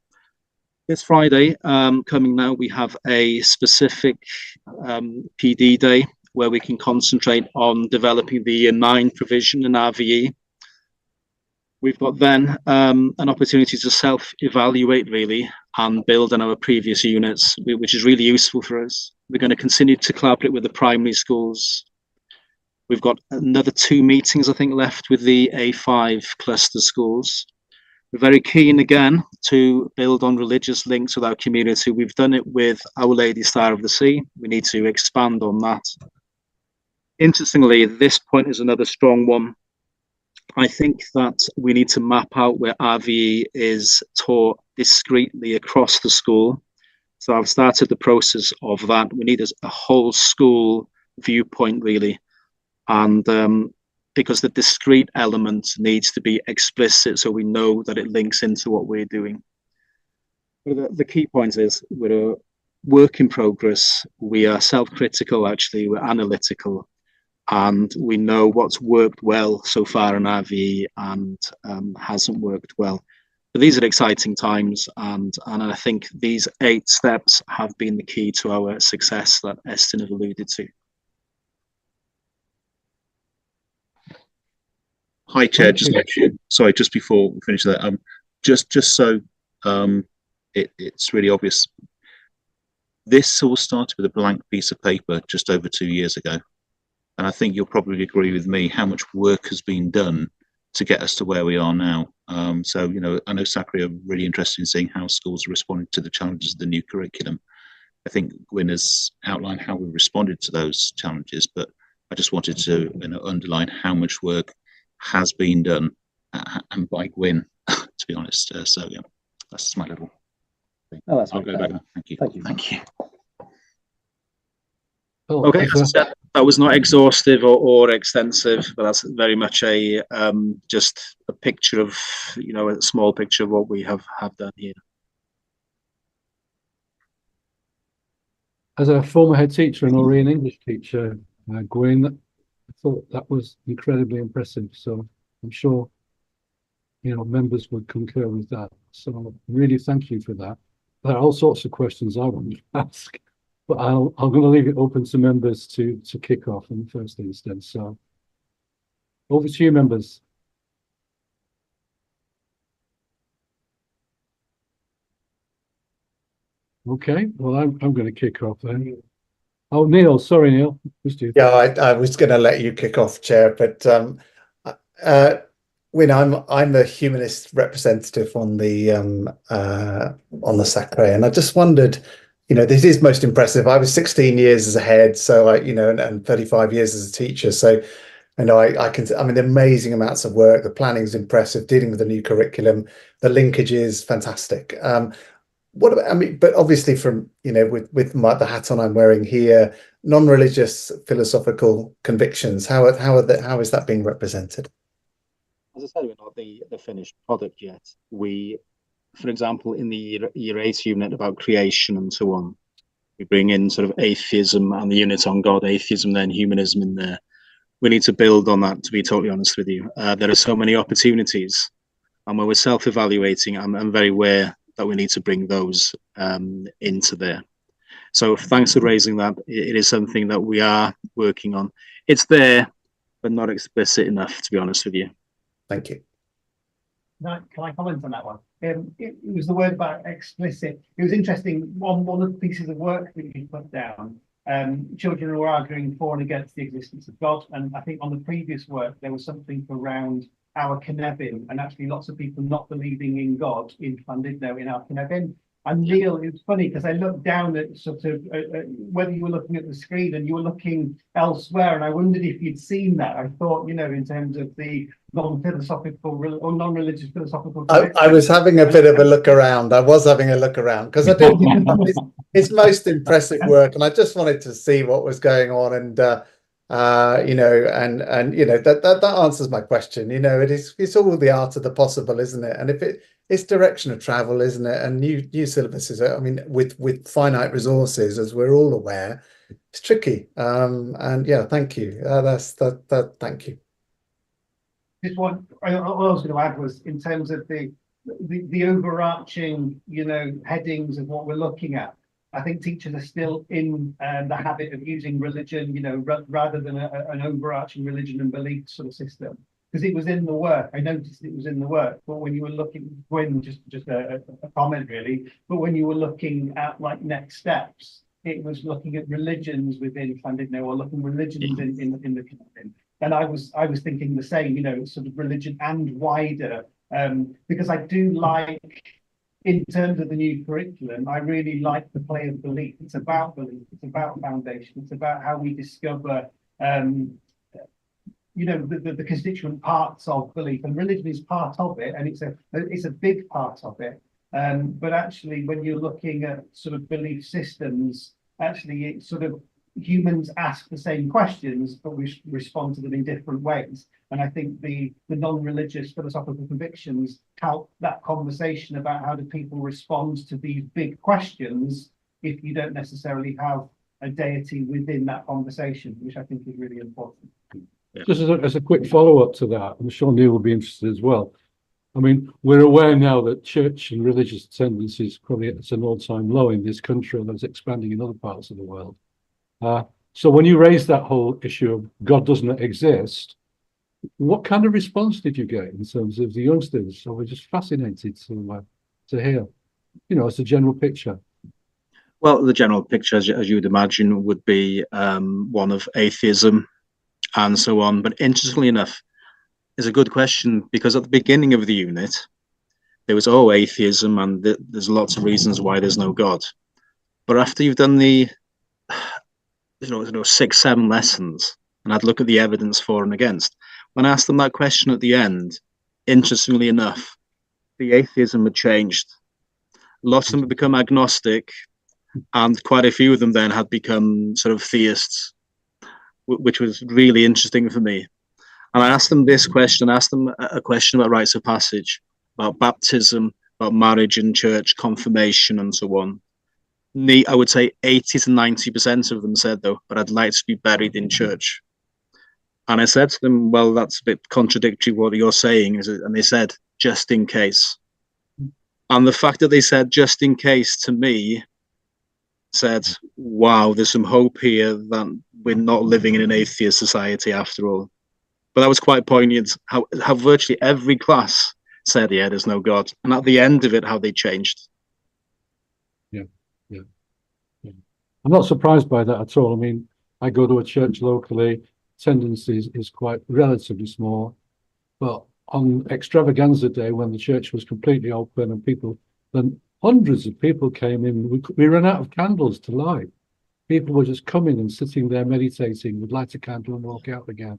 This Friday, coming now, we have a specific PD day where we can concentrate on developing the year 9 provision in RVE. We've got then an opportunity to self-evaluate, really, and build on our previous units, which is really useful for us. We're going to continue to collaborate with the primary schools. We've got another 2 meetings, I think, left with the A5 cluster schools. We're very keen again to build on religious links with our community. We've done it with Our Lady Star of the Sea. We need to expand on that. Interestingly, this point is another strong one. I think that we need to map out where RVE is taught discreetly across the school. So I've started the process of that. We need a whole school viewpoint, really. And because the discrete element needs to be explicit so we know that it links into what we're doing. But the key point is we're a work in progress. We are self-critical, actually. We're analytical. And we know what's worked well so far in RVE and hasn't worked well. But these are exciting times, and I think these 8 steps have been the key to our success that Estin have alluded to. Hi, Chair. Just sorry, just before we finish that, just so it's really obvious. This all started with a blank piece of paper just over 2 years ago, and I think you'll probably agree with me how much work has been done to get us to where we are now. So, you know, I know SACRE are really interested in seeing how schools responded to the challenges of the new curriculum. I think Gwyn has outlined how we responded to those challenges, but I just wanted to, you know, underline how much work has been done, and by Gwyn, to be honest. So yeah, that's my little thing. Oh, that's I'll go back now. Thank you. Thank you. Thank you. Oh, Okay, as I said, that was not exhaustive or extensive, but that's very much a just a picture of, you know, a small picture of what we have done here. as a former head teacher and already an English teacher, Gwyn, I thought that was incredibly impressive. So I'm sure, you know, members would concur with that. So really thank you for that. There are all sorts of questions I want to ask, but I'm going to leave it open to members to kick off in the first instance. So over to you, members. Okay, well, I'm going to kick off then. Oh, Neil, sorry, Neil. Yeah, I was going to let you kick off, Chair, but Wyn, I'm the humanist representative on the SACRE, and I just wondered, you know, this is most impressive. I was 16 years as a head, so and 35 years as a teacher, so I know I mean, amazing amounts of work. The planning is impressive. Dealing with the new curriculum, the linkage is fantastic. What about, I mean, but obviously from, you know, with the hat on I'm wearing here, non-religious philosophical convictions, how is that being represented? As I said, we're not the finished product yet. We, for example, in the year 8 unit about creation and so on, we bring in sort of atheism and the unit on God, atheism, then humanism in there. We need to build on that, to be totally honest with you. There are so many opportunities, and when we're self-evaluating, I'm very aware that we need to bring those into there. So thanks for raising that. It is something that we are working on. It's there, but not explicit enough, to be honest with you. Thank you. Can I comment on that one? It was the word about explicit. It was interesting. One of the pieces of work that you put down, children were arguing for and against the existence of God. And I think on the previous work, there was something around our Cynefin, and actually lots of people not believing in God in Llandudno, in our Cynefin. And Neil, it was funny because I looked down at sort of whether you were looking at the screen and you were looking elsewhere, and I wondered if you'd seen that. I thought, you know, in terms of the non-philosophical or non-religious philosophical. I was having a bit of a look around. I was having a look around because I do think it's most impressive work, and I just wanted to see what was going on, and you know, and you know, that answers my question. You know, it's all the art of the possible, isn't it? And if it's direction of travel, isn't it? And new syllabuses. I mean, with finite resources, as we're all aware, it's tricky. And yeah, thank you. Thank you. Just one, all I was going to add was in terms of the overarching, you know, headings of what we're looking at. I think teachers are still in the habit of using religion, you know, rather than an overarching religion and belief sort of system. Because it was in the work. I noticed it was in the work. But when you were looking, Gwyn, just a comment really, but when you were looking at like next steps, it was looking at religions within Llandudno or looking religions in the Cynefin. And I was thinking the same, you know, sort of religion and wider because I do like, in terms of the new curriculum, I really like the play of belief. It's about belief, it's about foundation, it's about how we discover, the constituent parts of belief, and religion is part of it, and it's a big part of it. But actually, when you're looking at sort of belief systems, actually, it's sort of humans ask the same questions, but we respond to them in different ways. And I think the non-religious philosophical convictions help that conversation about how do people respond to these big questions if you don't necessarily have a deity within that conversation, which I think is really important. Just as a quick follow-up to that, I'm sure Neil will be interested as well. I mean, we're aware now that church and religious attendance is probably at an all-time low in this country, and it's expanding in other parts of the world. So when you raise that whole issue of God doesn't exist, what kind of response did you get in terms of the youngsters? So we're just fascinated to hear, as a general picture. Well, the general picture, as you would imagine, would be one of atheism and so on. But interestingly enough, it's a good question, because at the beginning of the unit, there was, atheism, and there's lots of reasons why there's no God. But after you've done the 6, 7 lessons, and I'd look at the evidence for and against, when I asked them that question at the end, interestingly enough, the atheism had changed. Lots of them had become agnostic, and quite a few of them then had become sort of theists, which was really interesting for me. And I asked them this question, a question about rites of passage, about baptism, about marriage in church, confirmation, and so on. I would say 80 to 90% of them said, though, but I'd like to be buried in church. And I said to them, well, that's a bit contradictory what you're saying, is it? And they said, just in case. And the fact that they said just in case, to me, said, wow, there's some hope here that we're not living in an atheist society after all. But that was quite poignant, how virtually every class said, yeah, there's no God. And at the end of it, how they changed. Yeah. I'm not surprised by that at all. I mean, I go to a church locally, attendance is quite relatively small, but on extravaganza day, when the church was completely open and then hundreds of people came in, we ran out of candles to light. People were just coming and sitting there meditating, would light a candle and walk out again.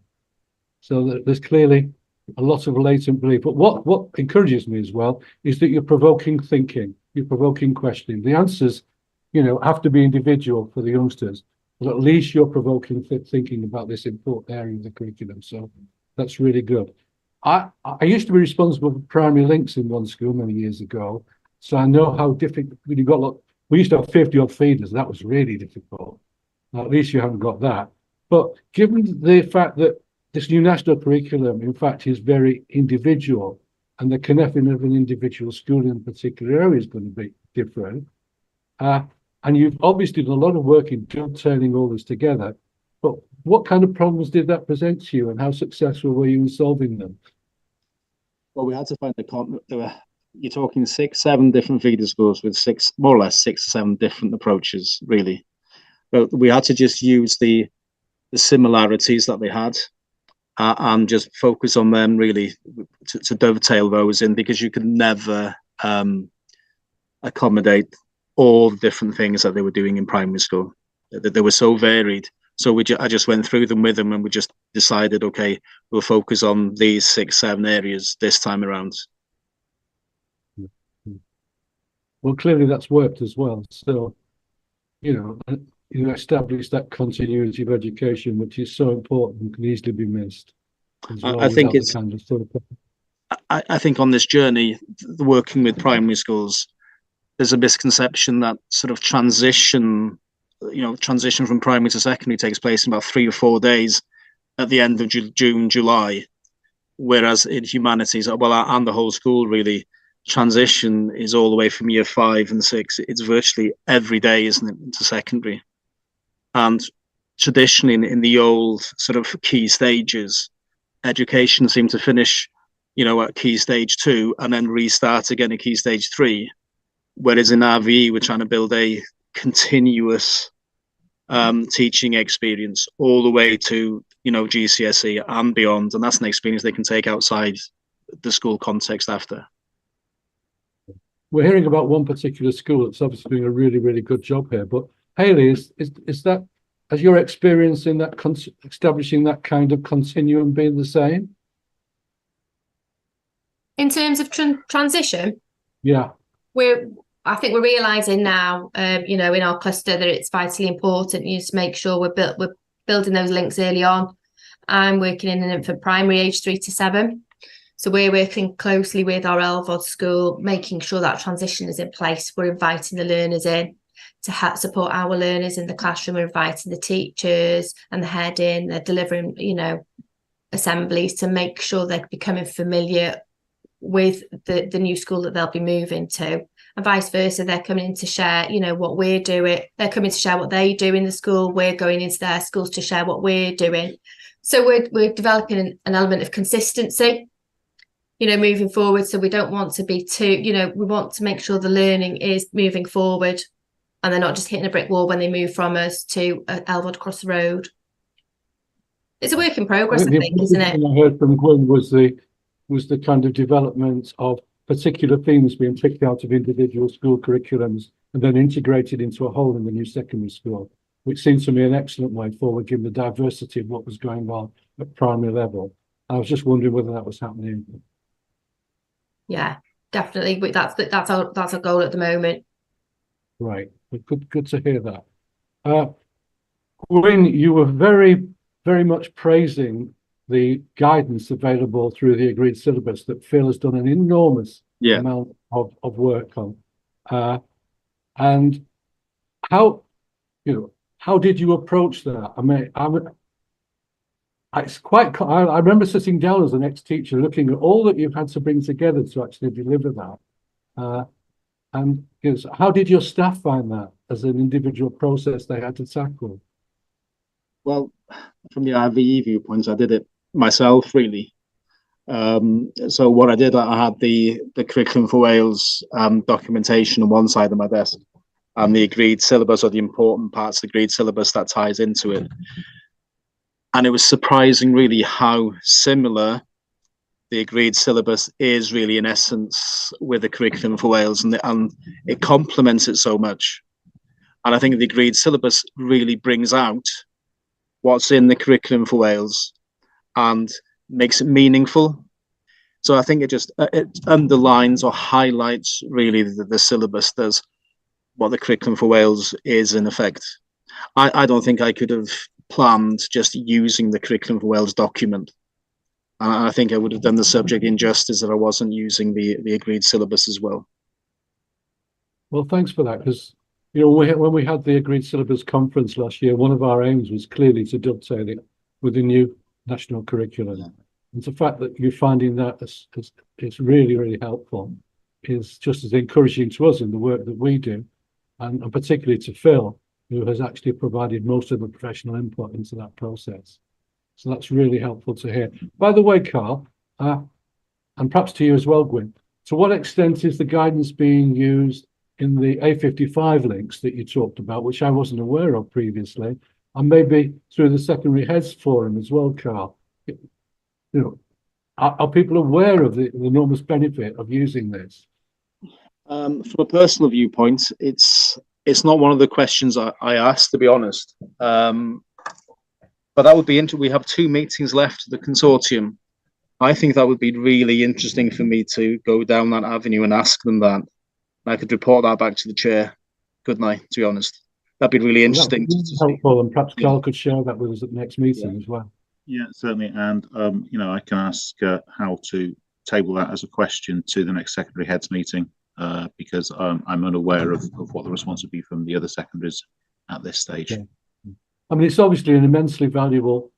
So there's clearly a lot of latent belief. But what encourages me as well is that you're provoking thinking, you're provoking questioning. The answers, have to be individual for the youngsters, but at least you're provoking thinking about this important area of the curriculum. So that's really good. I used to be responsible for primary links in one school many years ago, so I know how difficult. We used to have 50-odd feeders. That was really difficult. Now, at least you haven't got that. But given the fact that this new national curriculum, in fact, is very individual, and the connecting of an individual school in a particular area is going to be different. And you've obviously done a lot of work in turning all this together. But what kind of problems did that present to you, and how successful were you in solving them? Well, we had to find you're talking 6, 7 different feeder schools with more or less 6 or 7 different approaches, really. But we had to just use the similarities that they had and just focus on them, really, to dovetail those in, because you could never accommodate all the different things that they were doing in primary school. They were so varied. So I just went through them with them, and we just decided, okay, we'll focus on these 6, 7 areas this time around. Well, clearly that's worked as well. So, you establish that continuity of education, which is so important and can easily be missed. Well, I think I think on this journey, working with primary schools, there's a misconception that sort of transition from primary to secondary takes place in about 3 or 4 days at the end of June, July, whereas in humanities, and the whole school really, transition is all the way from year 5 and 6. It's virtually every day, isn't it, into secondary? And traditionally in the old sort of key stages, education seemed to finish, at key stage 2 and then restart again at key stage 3. Whereas in RVE, we're trying to build a continuous teaching experience all the way to, GCSE and beyond. And that's an experience they can take outside the school context after. We're hearing about one particular school that's obviously doing a really, really good job here. But Hayley, is that, has your experience in that establishing that kind of continuum been the same? In terms of transition, Yeah. I think we're realizing now, in our cluster that it's vitally important you just make sure we're building those links early on. I'm working in an infant primary age 3 to 7. So we're working closely with our LVOD school, making sure that transition is in place. We're inviting the learners in to help support our learners in the classroom. We're inviting the teachers and the head in, they're delivering, assemblies to make sure they're becoming familiar with the new school that they'll be moving to. And vice versa, they're coming in to share, what we're doing. They're coming to share what they do in the school. We're going into their schools to share what we're doing. So we're developing an element of consistency, moving forward. So we don't want to be too, we want to make sure the learning is moving forward and they're not just hitting a brick wall when they move from us to Elwood across the road. It's a work in progress, I think, isn't it? I heard from Gwyn was the kind of development of particular themes being picked out of individual school curriculums and then integrated into a whole in the new secondary school, which seems to me an excellent way forward, given the diversity of what was going on at primary level. I was just wondering whether that was happening. Yeah, definitely. But that's our goal at the moment. Right. Good to hear that. Gwyn, you were very, very much praising the guidance available through the agreed syllabus that Phil has done an enormous amount of work on. And how did you approach that? I mean, I remember sitting down as an ex-teacher looking at all that you've had to bring together to actually deliver that. And how did your staff find that as an individual process they had to tackle? Well, from the IVE viewpoint, I did it myself, really. So what I did, I had the Curriculum for Wales documentation on one side of my desk and the agreed syllabus, or the important parts of the agreed syllabus that ties into it. And it was surprising, really, how similar the agreed syllabus is, really, in essence, with the Curriculum for Wales, and it complements it so much. And I think the agreed syllabus really brings out what's in the Curriculum for Wales and makes it meaningful. So I think it underlines or highlights, really, the syllabus does what the Curriculum for Wales is, in effect. I don't think I could have planned just using the Curriculum for Wales document. And I think I would have done the subject injustice if I wasn't using the agreed syllabus as well. Well, thanks for that, because when we had the agreed syllabus conference last year, one of our aims was clearly to dovetail it with the new national curriculum. Yeah. And the fact that you're finding that it's really, really helpful is just as encouraging to us in the work that we do, and particularly to Phil, who has actually provided most of the professional input into that process. So that's really helpful to hear. By the way, Carl, and perhaps to you as well, Gwyn, to what extent is the guidance being used in the A55 links that you talked about, which I wasn't aware of previously, and maybe through the Secondary Heads Forum as well, Carl? Are people aware of the enormous benefit of using this? From a personal viewpoint, it's not one of the questions I asked, to be honest. But that would be interesting. We have 2 meetings left of the consortium. I think that would be really interesting for me to go down that avenue and ask them that. And I could report that back to the chair, couldn't I, to be honest? That'd be really interesting. That would be helpful, and perhaps Carl could share that with us at the next meeting as well. Yeah, certainly. And, I can ask how to table that as a question to the next secondary heads meeting, because I'm unaware of what the response would be from the other secondaries at this stage. Okay. I mean, it's obviously an immensely valuable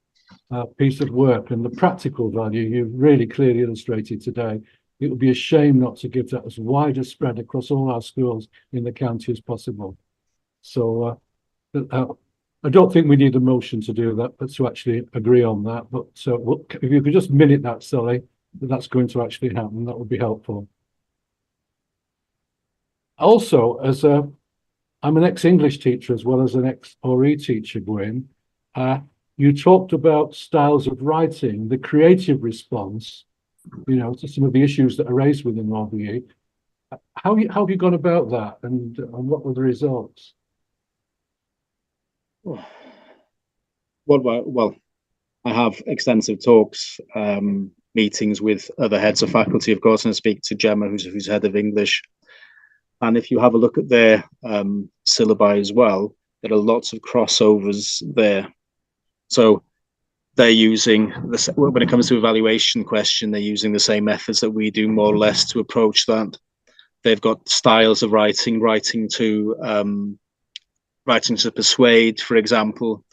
piece of work, and the practical value you've really clearly illustrated today. It would be a shame not to give that as wide a spread across all our schools in the county as possible. So I don't think we need a motion to do that, but to actually agree on that. But so if you could just minute that, Sally, that's going to actually happen, that would be helpful. Also, I'm an ex-English teacher as well as an ex-RE teacher, Gwyn. You talked about styles of writing, the creative response you know, to some of the issues that are raised within RVE. How have you gone about that, and what were the results? Well, I have extensive talks, meetings with other heads of faculty, of course, and I speak to Gemma, who's head of English. And if you have a look at their syllabi as well, there are lots of crossovers there. So they're using, when it comes to evaluation question, they're using the same methods that we do, more or less, to approach that. They've got styles of writing to persuade, for example.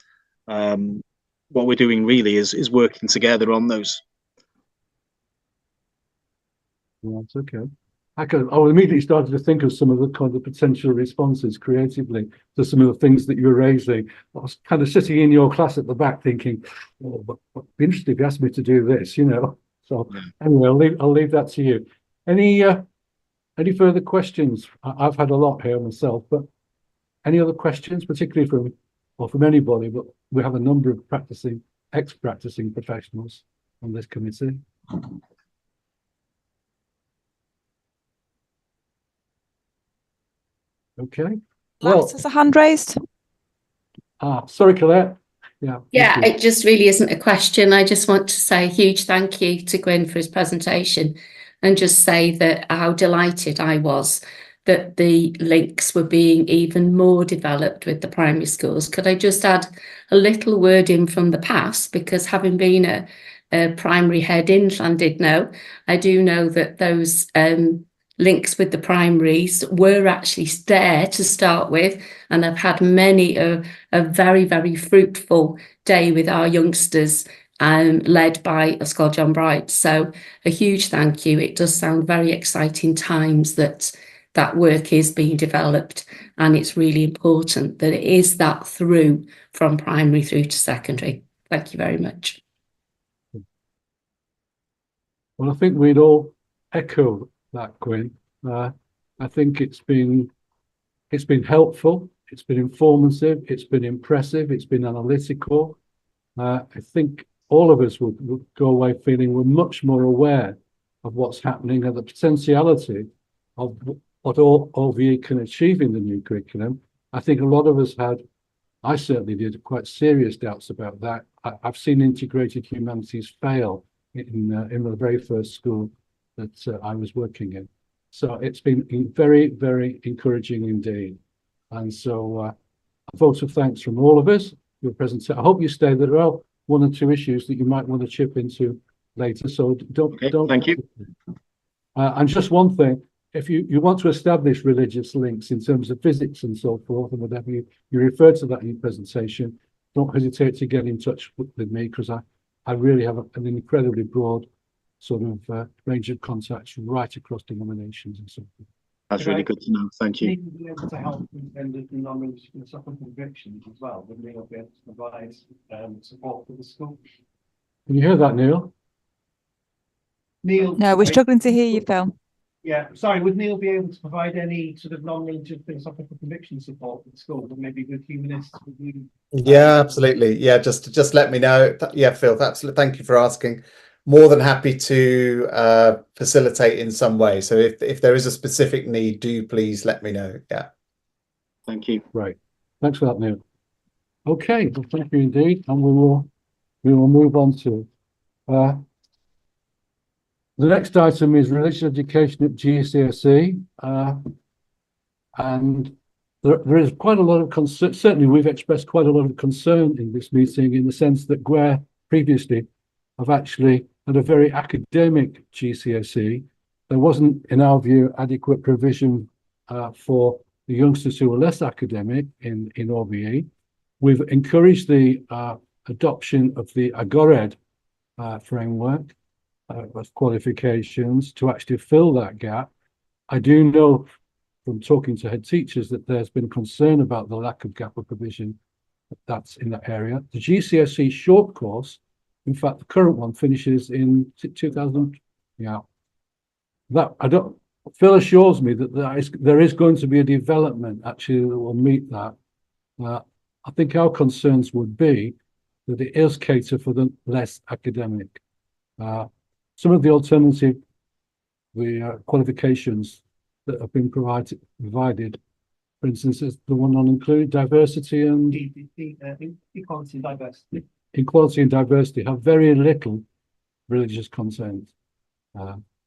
What we're doing really is working together on those. That's okay. I immediately started to think of some of the kind of potential responses creatively to some of the things that you were raising. I was kind of sitting in your class at the back thinking, oh, but it'd be interesting if you asked me to do this, you know. So anyway, I'll leave that to you. Any further questions? I've had a lot here myself, but any other questions, particularly from anybody? But we have a number of ex-practicing professionals on this committee. Okay. Well, There's a hand raised. Sorry, Colette. Yeah, it just really isn't a question. I just want to say a huge thank you to Gwyn for his presentation, and just say that how delighted I was that the links were being even more developed with the primary schools. Could I just add a little word in from the past? Because having been a primary head in Llandudno, I do know that those links with the primaries were actually there to start with, and I've had many a very, very fruitful day with our youngsters, led by Ysgol John Bright. So a huge thank you. It does sound very exciting times that work is being developed, and it's really important that it is that through from primary through to secondary. Thank you very much. Well, I think we'd all echo that, Gwyn. I think it's been helpful, it's been informative, it's been impressive, it's been analytical. I think all of us would go away feeling we're much more aware of what's happening and the potentiality of what all OVE can achieve in the new curriculum. I think a lot of us I certainly did, quite serious doubts about that. I've seen integrated humanities fail in the very first school that I was working in. So it's been very, very encouraging indeed. And so a vote of thanks from all of us. Your presentation. I hope you stay. There are one or two issues that you might want to chip into later. So don't. Thank you. And just one thing, if you want to establish religious links in terms of physics and so forth, and whatever you refer to that in your presentation, don't hesitate to get in touch with me, because I really have an incredibly broad sort of range of contacts right across denominations and so forth. That's really good to know. Thank you. Need to be able to help with the knowledge and suffer convictions as well. Would Neil be able to provide support for the school? Can you hear that, Neil? Neil? No, we're struggling to hear you, Phil. Yeah, sorry, would Neil be able to provide any sort of non-religious philosophical conviction support for the school, but maybe with humanists? Yeah, absolutely. Yeah, just let me know. Yeah, Phil, absolutely. Thank you for asking. More than happy to facilitate in some way. So if there is a specific need, do please let me know. Yeah. Thank you. Right. Thanks for that, Neil. Okay, well, thank you indeed, and we will move on to the next item is religious education at GCSE, and there is quite a lot of concern. Certainly, we've expressed quite a lot of concern in this meeting, in the sense that Gwere previously have actually had a very academic GCSE. There wasn't, in our view, adequate provision for the youngsters who were less academic in OVE. We've encouraged the adoption of the Agored framework of qualifications to actually fill that gap. I do know from talking to head teachers that there's been concern about the lack of gap of provision that's in that area. The GCSE short course, in fact, the current one finishes in 2000. Yeah, that I don't. Phil assures me that there is going to be a development actually that will meet that. I think our concerns would be that it is cater for the less academic. some of the alternative, the qualifications that have been provided, for instance, is the one on include diversity and Equality and diversity. equality and diversity have very little religious content.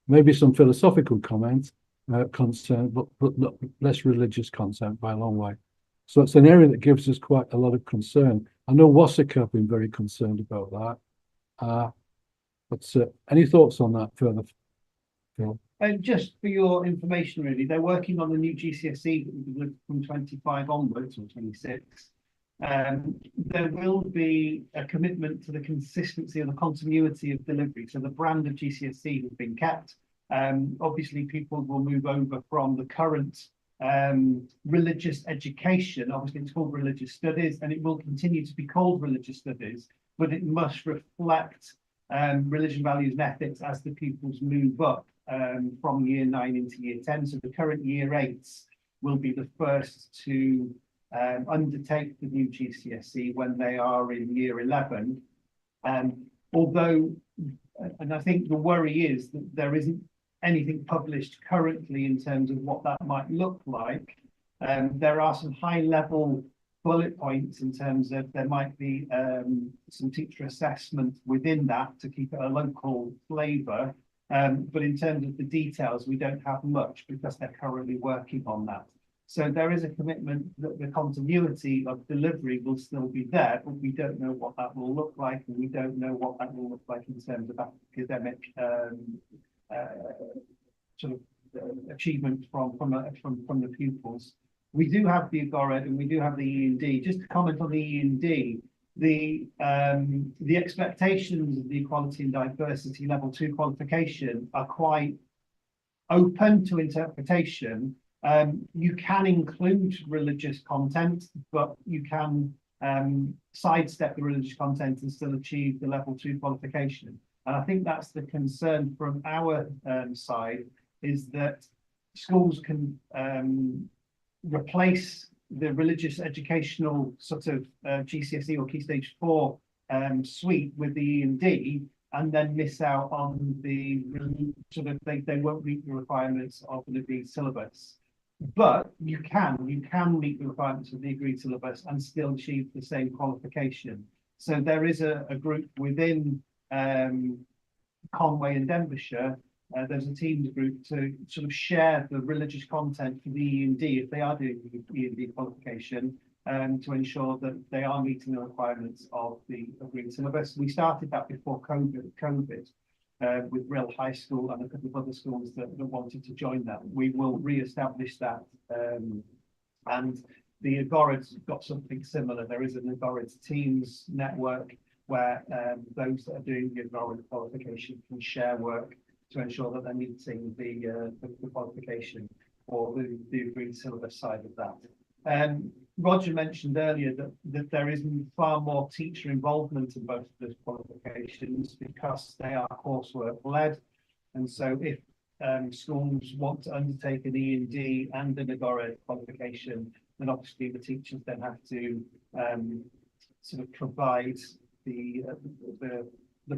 Maybe some philosophical content, but less religious content by a long way. So it's an area that gives us quite a lot of concern. I know SACRE have been very concerned about that. But any thoughts on that further, Phil? And just for your information, really, they're working on the new GCSE from 25 onwards, or 26. There will be a commitment to the consistency and the continuity of delivery. So the brand of GCSE has been kept. Obviously, people will move over from the current religious education. Obviously, it's called religious studies, and it will continue to be called religious studies, but it must reflect religion, values, and ethics as the pupils move up from year 9 into year 10. So the current year 8s will be the first to undertake the new GCSE when they are in year 11. Although, and I think the worry is that there isn't anything published currently in terms of what that might look like. There are some high-level bullet points in terms of there might be some teacher assessment within that to keep it a local flavour. But in terms of the details, we don't have much because they're currently working on that. So there is a commitment that the continuity of delivery will still be there, but we don't know what that will look like, and we don't know what that will look like in terms of academic sort of achievement from the pupils. We do have the Agored and we do have the E&D. Just to comment on the E&D, the expectations of the Equality and Diversity Level 2 qualification are quite open to interpretation. You can include religious content, but you can sidestep the religious content and still achieve the level 2 qualification. And I think that's the concern from our side, is that schools can replace the religious educational sort of GCSE or Key Stage 4 suite with the E&D, and then miss out on the sort of they won't meet the requirements of the agreed syllabus. But you can meet the requirements of the agreed syllabus and still achieve the same qualification. So there is a group within Conwy and Denbighshire. There's a Teams group to sort of share the religious content for the E&D if they are doing the E&D qualification, to ensure that they are meeting the requirements of the agreed syllabus. We started that before COVID with Real High School and a couple of other schools that wanted to join that. We will re-establish that, and the Agored's got something similar. There is an Agored's Teams network where those that are doing the Agored qualification can share work to ensure that they're meeting the qualification or the agreed syllabus side of that. Roger mentioned earlier that there is far more teacher involvement in both of those qualifications because they are coursework led. And so if schools want to undertake an E&D and an Agored qualification, then obviously the teachers then have to sort of provide the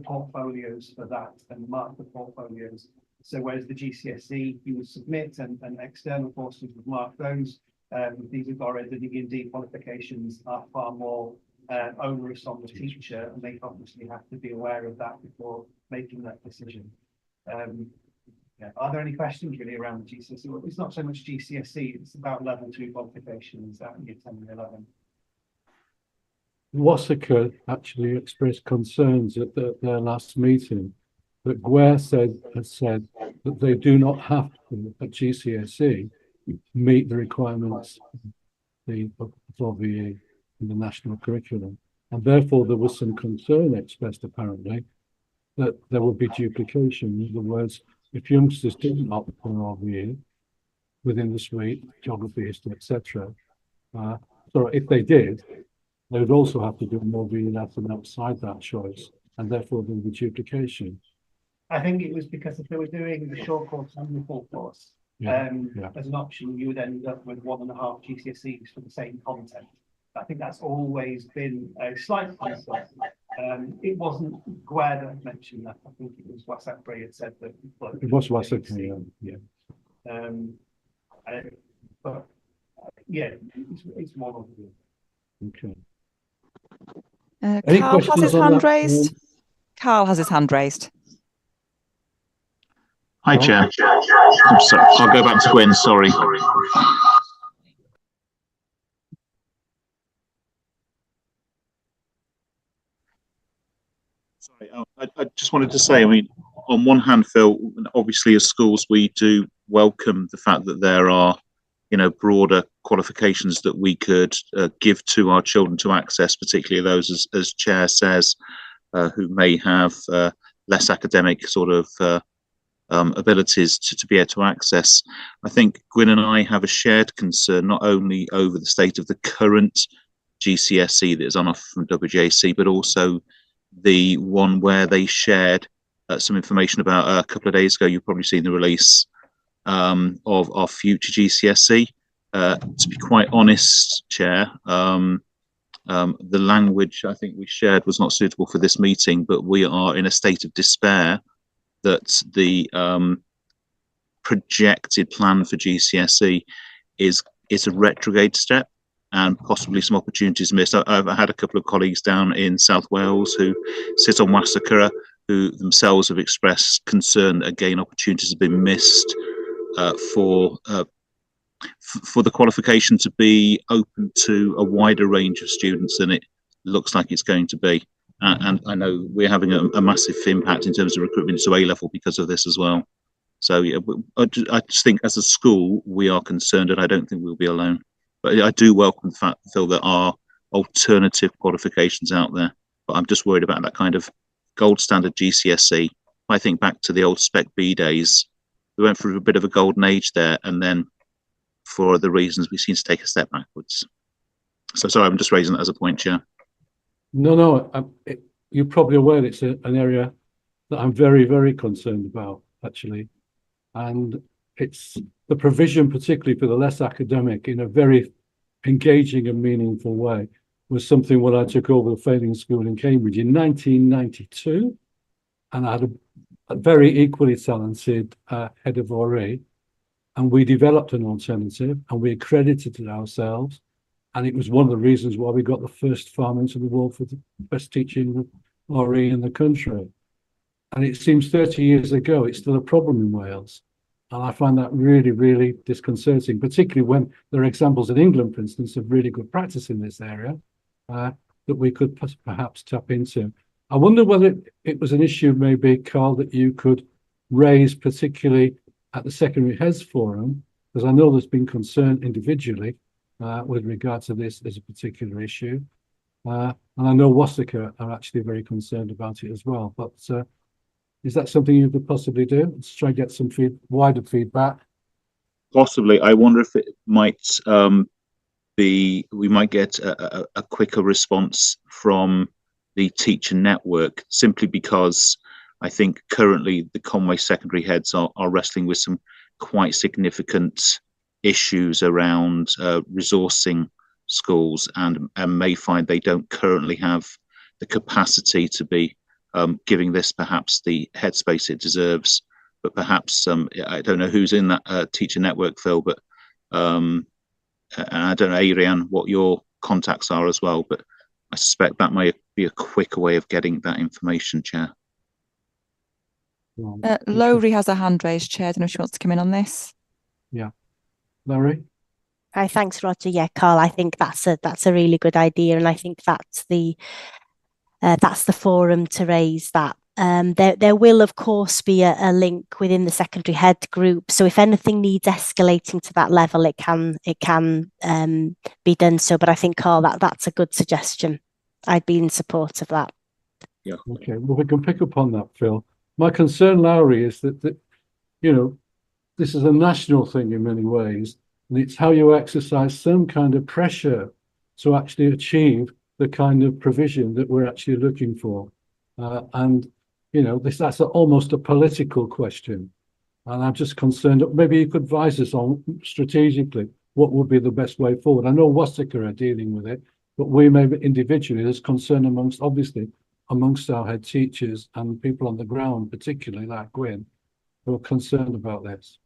portfolios for that and mark the portfolios. So whereas the GCSE you would submit and external courses would mark those, these Agored and E&D qualifications are far more onerous on the teacher, and they obviously have to be aware of that before making that decision. Yeah. Are there any questions really around the GCSE? Well, it's not so much GCSE, it's about level 2 qualifications at year 10 and 11. SACRE actually expressed concerns at their last meeting that GWER has said that they do not have to, at GCSE, meet the requirements of the national curriculum. And therefore, there was some concern expressed, apparently, that there would be duplication. In other words, if youngsters didn't opt for an RVE within the suite, geography, history, etc., so if they did, they would also have to do an RVE lesson outside that choice, and therefore there would be duplication. I think it was because if they were doing the short course and the full course, as an option, you would end up with 1.5 GCSEs for the same content. I think that's always been a slight concern. It wasn't Gwed that mentioned that. I think it was SACRE had said that. It was SACRE, yeah. But yeah, it's one of them. Okay. Any Carl has questions his on hand that? raised. Carl has his hand raised. Hi, Chair. I'm sorry. I'll go back to Gwen. Sorry. Sorry. I just wanted to say, I mean, on one hand, Phil, obviously as schools, we do welcome the fact that there are, you know, broader qualifications that we could give to our children to access, particularly those, as Chair says, who may have less academic sort of abilities to be able to access. I think Gwyn and I have a shared concern, not only over the state of the current GCSE that is on offer from WJC, but also the one where they shared some information about a couple of days ago. You've probably seen the release of our future GCSE. To be quite honest, Chair, the language I think we shared was not suitable for this meeting, but we are in a state of despair that the projected plan for GCSE is a retrograde step and possibly some opportunities missed. I've had a couple of colleagues down in South Wales who sit on SACRE, who themselves have expressed concern that again opportunities have been missed for the qualification to be open to a wider range of students than it looks like it's going to be. And I know we're having a massive impact in terms of recruitment to A-level because of this as well. So yeah, I just think as a school, we are concerned, and I don't think we'll be alone. But I do welcome the fact, Phil, there are alternative qualifications out there. But I'm just worried about that kind of gold standard GCSE. I think back to the old Spec B days, we went through a bit of a golden age there, and then for other reasons, we seem to take a step backwards. So sorry, I'm just raising that as a point, Chair. No, you're probably aware it's an area that I'm very, very concerned about, actually. And it's the provision, particularly for the less academic, in a very engaging and meaningful way, was something when I took over the failing school in Cambridge in 1992. And I had a very equally talented head of RE. And we developed an alternative and we accredited it ourselves. And it was one of the reasons why we got the first farm into the world for the best teaching RE in the country. And it seems 30 years ago, it's still a problem in Wales. And I find that really, really disconcerting, particularly when there are examples in England, for instance, of really good practice in this area that we could perhaps tap into. I wonder whether it was an issue, maybe, Carl, that you could raise, particularly at the Secondary Heads Forum, because I know there's been concern individually with regard to this as a particular issue. And I know SACRE are actually very concerned about it as well. But is that something you could possibly do? Let's try and get some wider feedback. Possibly. I wonder if it might we might get a quicker response from the teacher network, simply because I think currently the Conwy secondary heads are wrestling with some quite significant issues around resourcing schools and may find they don't currently have the capacity to be giving this perhaps the headspace it deserves. But perhaps I don't know who's in that teacher network, Phil, but and I don't know, Ariane, what your contacts are as well, but I suspect that may be a quicker way of getting that information, Chair. Lowry has a hand raised, Chair. I don't know if she wants to come in on this. Yeah. Lowry? Hi, thanks, Roger. Yeah, Carl, I think that's a really good idea, and I think that's the forum to raise that. There will, of course, be a link within the secondary head group. So if anything needs escalating to that level, it can be done so. But I think, Carl, that's a good suggestion. I'd be in support of that. Yeah. Okay. Well, we can pick up on that, Phil. My concern, Lowry, is that you know, this is a national thing in many ways, and it's how you exercise some kind of pressure to actually achieve the kind of provision that we're actually looking for. And you know, that's almost a political question. And I'm just concerned that maybe you could advise us on strategically what would be the best way forward. I know SACRE are dealing with it, but we maybe individually, there's concern amongst obviously amongst our head teachers and people on the ground, particularly like Gwyn, who are concerned about this.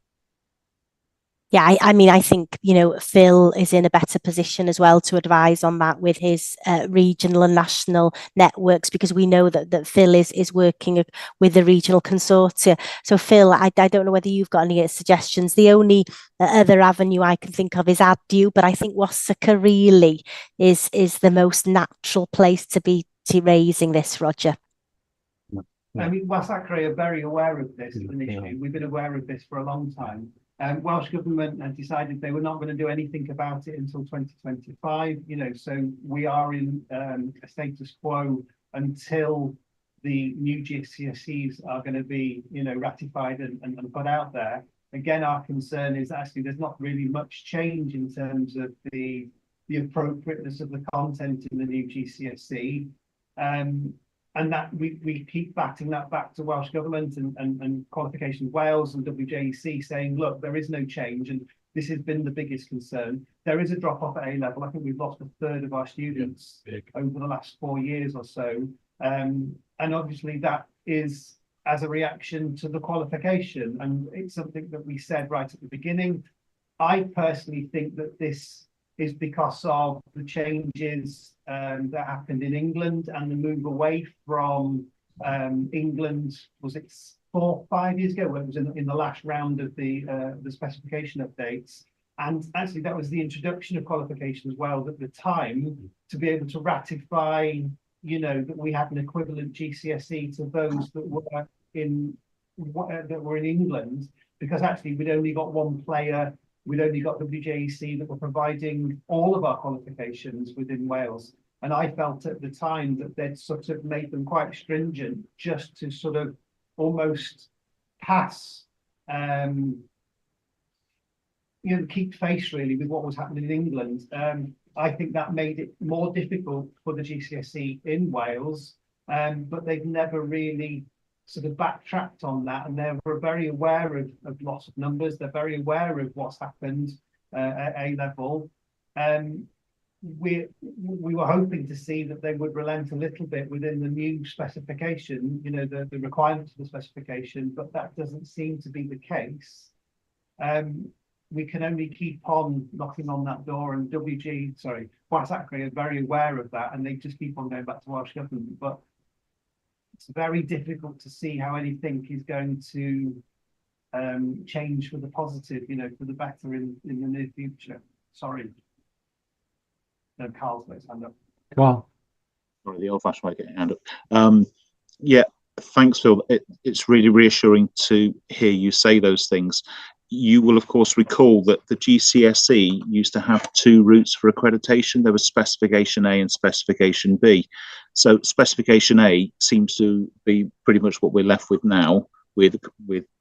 Yeah, I mean, I think, Phil is in a better position as well to advise on that with his regional and national networks, because we know that Phil is working with the regional consortia. So, Phil, I don't know whether you've got any suggestions. The only other avenue I can think of is AdDue, but I think SACRE really is the most natural place to be raising this, Roger. I mean, SACRE are very aware of this as an issue. We've been aware of this for a long time. Welsh Government had decided they were not going to do anything about it until 2025, so we are in a status quo until the new GCSEs are going to be, ratified and put out there. Again, our concern is actually there's not really much change in terms of the appropriateness of the content in the new GCSE. And that we keep batting that back to Welsh Government and Qualifications Wales and WJEC saying, look, there is no change. And this has been the biggest concern. There is a drop off at A level. I think we've lost a third of our students over the last 4 years or so. And obviously that is as a reaction to the qualification. And it's something that we said right at the beginning. I personally think that this is because of the changes that happened in England and the move away from England. Was it 4 or 5 years ago? When it was in the last round of the specification updates. And actually, that was the introduction of qualifications Wales at the time to be able to ratify, that we had an equivalent GCSE to those that were in England, because actually we'd only got one player. We'd only got WJEC that were providing all of our qualifications within Wales. And I felt at the time that they'd sort of made them quite stringent just to sort of almost pass, keep face really with what was happening in England. I think that made it more difficult for the GCSE in Wales, but they've never really sort of backtracked on that, and they were very aware of loss of numbers. They're very aware of what's happened at A level. We were hoping to see that they would relent a little bit within the new specification, the requirements of the specification, but that doesn't seem to be the case. We can only keep on knocking on that door, and SACRE are very aware of that, and they just keep on going back to Welsh Government. But it's very difficult to see how anything is going to change for the positive, for the better in the near future. Sorry. No, Carl's got his hand up. Carl. Sorry, the old-fashioned way of getting hand up. Yeah, thanks, Phil. It's really reassuring to hear you say those things. You will, of course, recall that the GCSE used to have 2 routes for accreditation. There was Specification A and Specification B. So Specification A seems to be pretty much what we're left with now, with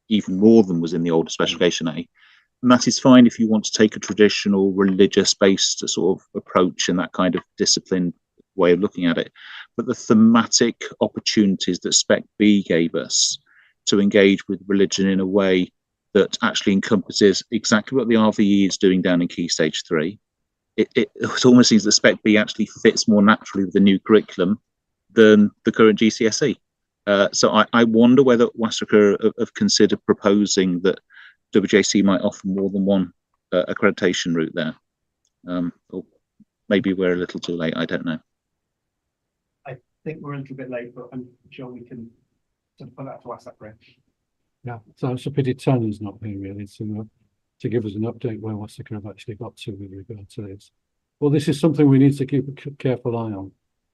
even more than was in the older Specification A. And that is fine if you want to take a traditional religious-based sort of approach and that kind of disciplined way of looking at it. But the thematic opportunities that Spec B gave us to engage with religion in a way that actually encompasses exactly what the RVE is doing down in Key Stage 3. It almost seems that Spec B actually fits more naturally with the new curriculum than the current GCSE. So I wonder whether SACRE have considered proposing that WJC might offer more than one accreditation route there. Or maybe we're a little too late, I don't know. I think we're a little bit late, but I'm sure we can sort of put that to SACRE. Yeah, so it's a pity Tanya's not here really to give us an update where SACRE have actually got to with regard to this. Well, this is something we need to keep a careful eye on.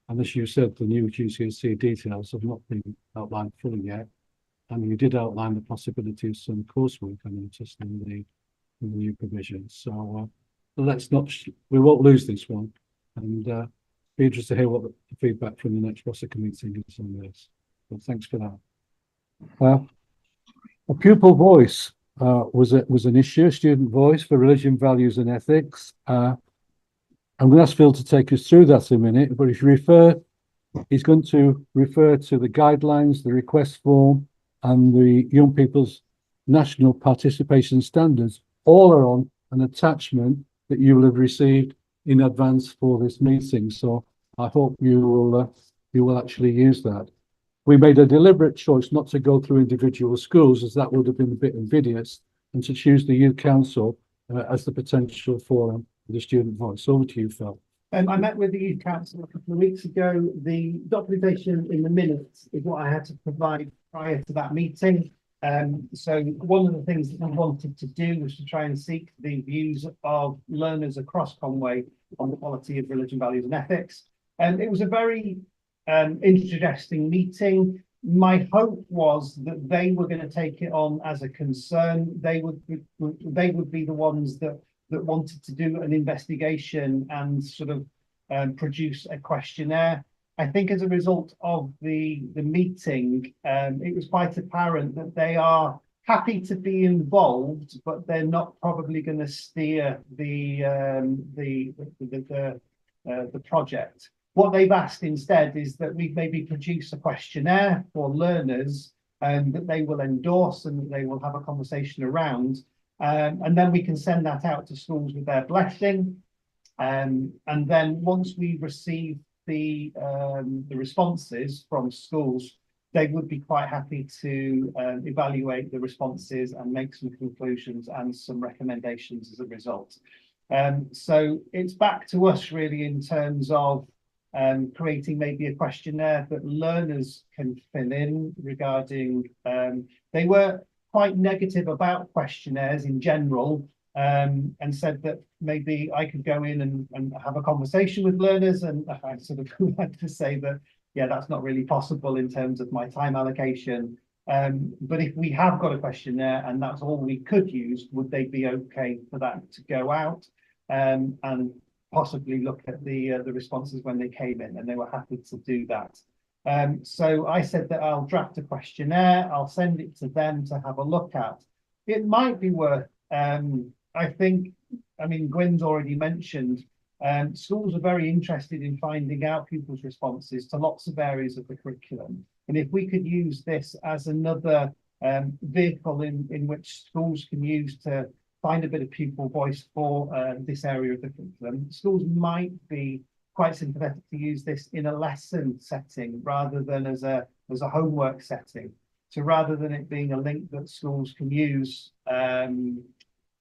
And as you said, the new GCSE details have not been outlined fully yet. And you did outline the possibility of some coursework, I noticed, in the new provisions. So we won't lose this one. And be interested to hear what the feedback from the next SACRE meeting is on this. But thanks for that. A pupil voice was an issue, a student voice for religion, values and ethics. I'm going to ask Phil to take us through that in a minute, but if you he's going to refer to the guidelines, the request form and the Young People's National Participation Standards. All are on an attachment that you will have received in advance for this meeting. So I hope you will who will actually use that. We made a deliberate choice not to go through individual schools, as that would have been a bit invidious, and to choose the youth council as the potential forum for the student voice. Over to you, Phil. I met with the youth council a couple of weeks ago. The documentation in the minutes is what I had to provide prior to that meeting. So one of the things that we wanted to do was to try and seek the views of learners across Conwy on the quality of religion, values and ethics. And it was a very interesting meeting. My hope was that they were going to take it on as a concern. They would be the ones that wanted to do an investigation and sort of produce a questionnaire. I think as a result of the meeting, it was quite apparent that they are happy to be involved, but they're not probably going to steer the project. What they've asked instead is that we maybe produce a questionnaire for learners that they will endorse and that they will have a conversation around. And then we can send that out to schools with their blessing. And then once we receive the responses from schools, they would be quite happy to evaluate the responses and make some conclusions and some recommendations as a result. So it's back to us really in terms of creating maybe a questionnaire that learners can fill in regarding, they were quite negative about questionnaires in general, and said that maybe I could go in and have a conversation with learners, and I sort of had to say that, yeah, that's not really possible in terms of my time allocation. But if we have got a questionnaire and that's all we could use, would they be okay for that to go out and possibly look at the responses when they came in? And they were happy to do that. So I said that I'll draft a questionnaire, I'll send it to them to have a look at. It might be worth, I think, I mean, Gwyn's already mentioned, schools are very interested in finding out people's responses to lots of areas of the curriculum. And if we could use this as another vehicle in which schools can use to find a bit of pupil voice for this area of the curriculum, schools might be quite sympathetic to use this in a lesson setting rather than as a homework setting. So rather than it being a link that schools can use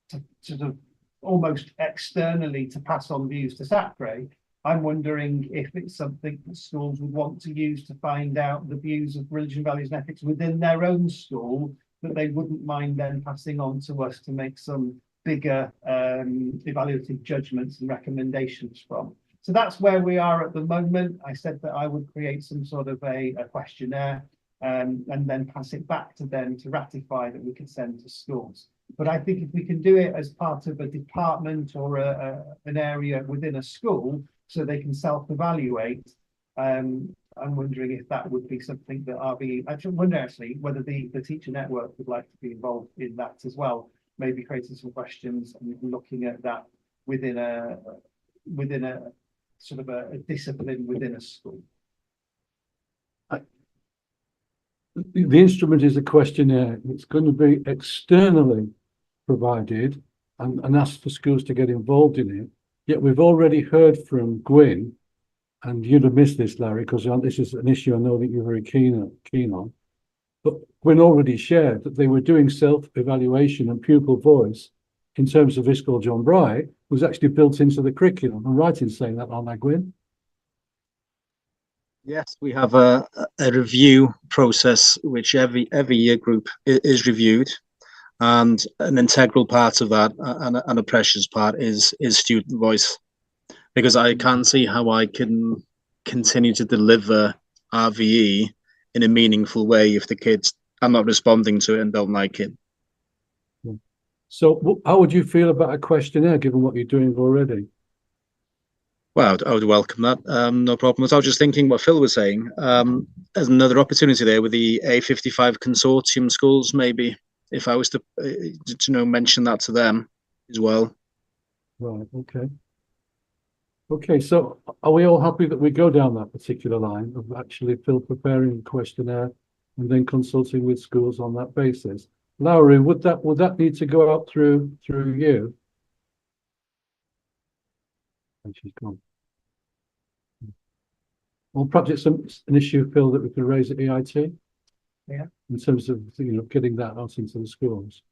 to sort of almost externally to pass on views to SACRE, I'm wondering if it's something that schools would want to use to find out the views of religion, values and ethics within their own school, that they wouldn't mind then passing on to us to make some bigger evaluative judgments and recommendations from. So that's where we are at the moment. I said that I would create some sort of a questionnaire and then pass it back to them to ratify that we could send to schools. But I think if we can do it as part of a department or an area within a school so they can self-evaluate, I'm wondering if that would be something that RV, I wonder actually whether the teacher network would like to be involved in that as well, maybe creating some questions and looking at that within a sort of a discipline within a school. The instrument is a questionnaire. It's going to be externally provided and asked for schools to get involved in it. Yet we've already heard from Gwyn, and you'd have missed this, Larry, because this is an issue I know that you're very keen on. But Gwyn already shared that they were doing self-evaluation and pupil voice in terms of Iscol John Bright was actually built into the curriculum. I'm right in saying that, aren't I, Gwyn? Yes, we have a review process which every year group is reviewed, and an integral part of that and a precious part is student voice, because I can't see how I can continue to deliver RVE in a meaningful way if the kids are not responding to it and don't like it. So how would you feel about a questionnaire given what you're doing already? Well, I would welcome that. No problem. I was just thinking what Phil was saying. There's another opportunity there with the A55 consortium schools, maybe, if I was to mention that to them as well. Right, okay. Okay, so are we all happy that we go down that particular line of actually Phil preparing a questionnaire and then consulting with schools on that basis? Lowry, would that need to go out through you? And she's gone. Or perhaps it's an issue, Phil, that we can raise at EIT? Yeah. In terms of, getting that out into the schools.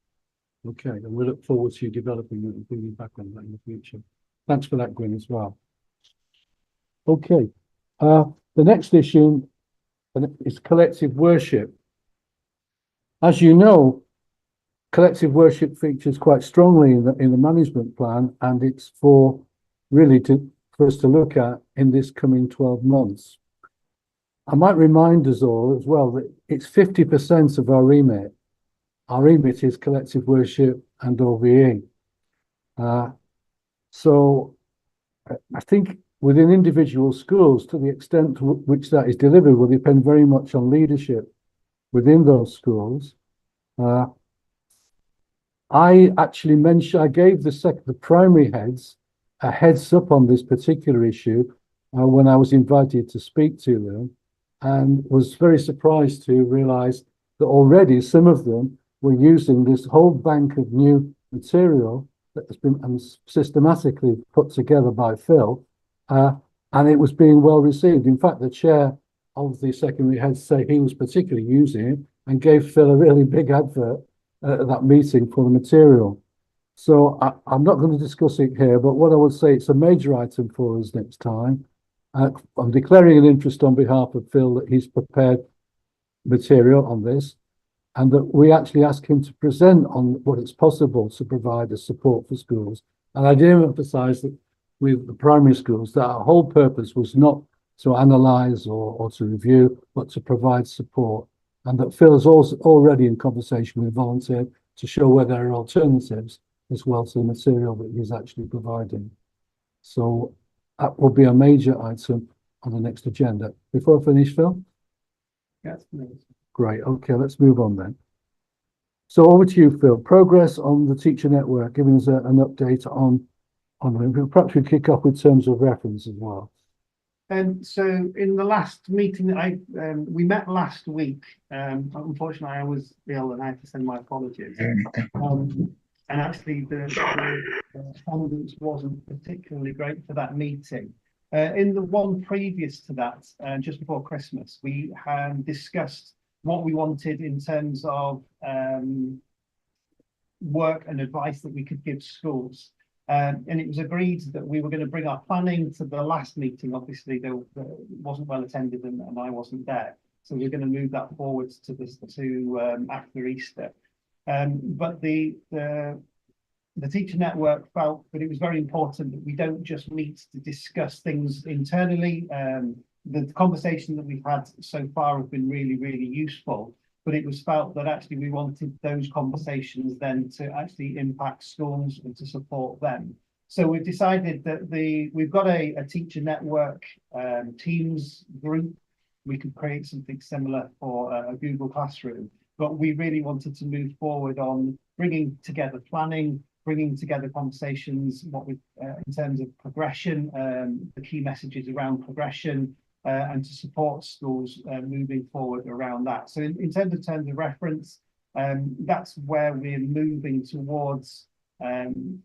Okay, and we look forward to you developing it and bringing back on that in the future. Thanks for that, Gwyn, as well. Okay, the next issue is collective worship. As you know, collective worship features quite strongly in the management plan, and it's for us to look at in this coming 12 months. I might remind us all as well that it's 50% of our remit. Our remit is collective worship and OVE. So I think within individual schools, to the extent to which that is delivered will depend very much on leadership within those schools. I actually I gave the primary heads a heads up on this particular issue when I was invited to speak to them, and was very surprised to realize that already some of them were using this whole bank of new material that has been systematically put together by Phil, and it was being well received. In fact, the chair of the secondary heads say he was particularly using it and gave Phil a really big advert at that meeting for the material. So I'm not going to discuss it here, but what I would say, it's a major item for us next time. I'm declaring an interest on behalf of Phil that he's prepared material on this, and that we actually ask him to present on what it's possible to provide as support for schools. And I do emphasize that with the primary schools, that our whole purpose was not to analyze or to review, but to provide support. And that Phil is also already in conversation with volunteers to show where there are alternatives as well to the material that he's actually providing. So that will be a major item on the next agenda. Before I finish, Phil? Yes, please. Great. Okay, let's move on then. So over to you, Phil. Progress on the teacher network, giving us an update on perhaps we kick off with terms of reference as well. So in the last meeting that we met last week, unfortunately I was ill and I had to send my apologies. And actually the attendance wasn't particularly great for that meeting. In the one previous to that, just before Christmas, we discussed what we wanted in terms of work and advice that we could give schools. And it was agreed that we were going to bring our planning to the last meeting. Obviously, there wasn't well attended and I wasn't there. So we're going to move that forwards to after Easter. But the teacher network felt that it was very important that we don't just meet to discuss things internally. The conversation that we've had so far have been really, really useful, but it was felt that actually we wanted those conversations then to actually impact schools and to support them. So we've decided that we've got a teacher network Teams group. We could create something similar for a Google Classroom, but we really wanted to move forward on bringing together planning, bringing together conversations, in terms of progression, the key messages around progression, and to support schools moving forward around that. So in terms of reference, that's where we're moving towards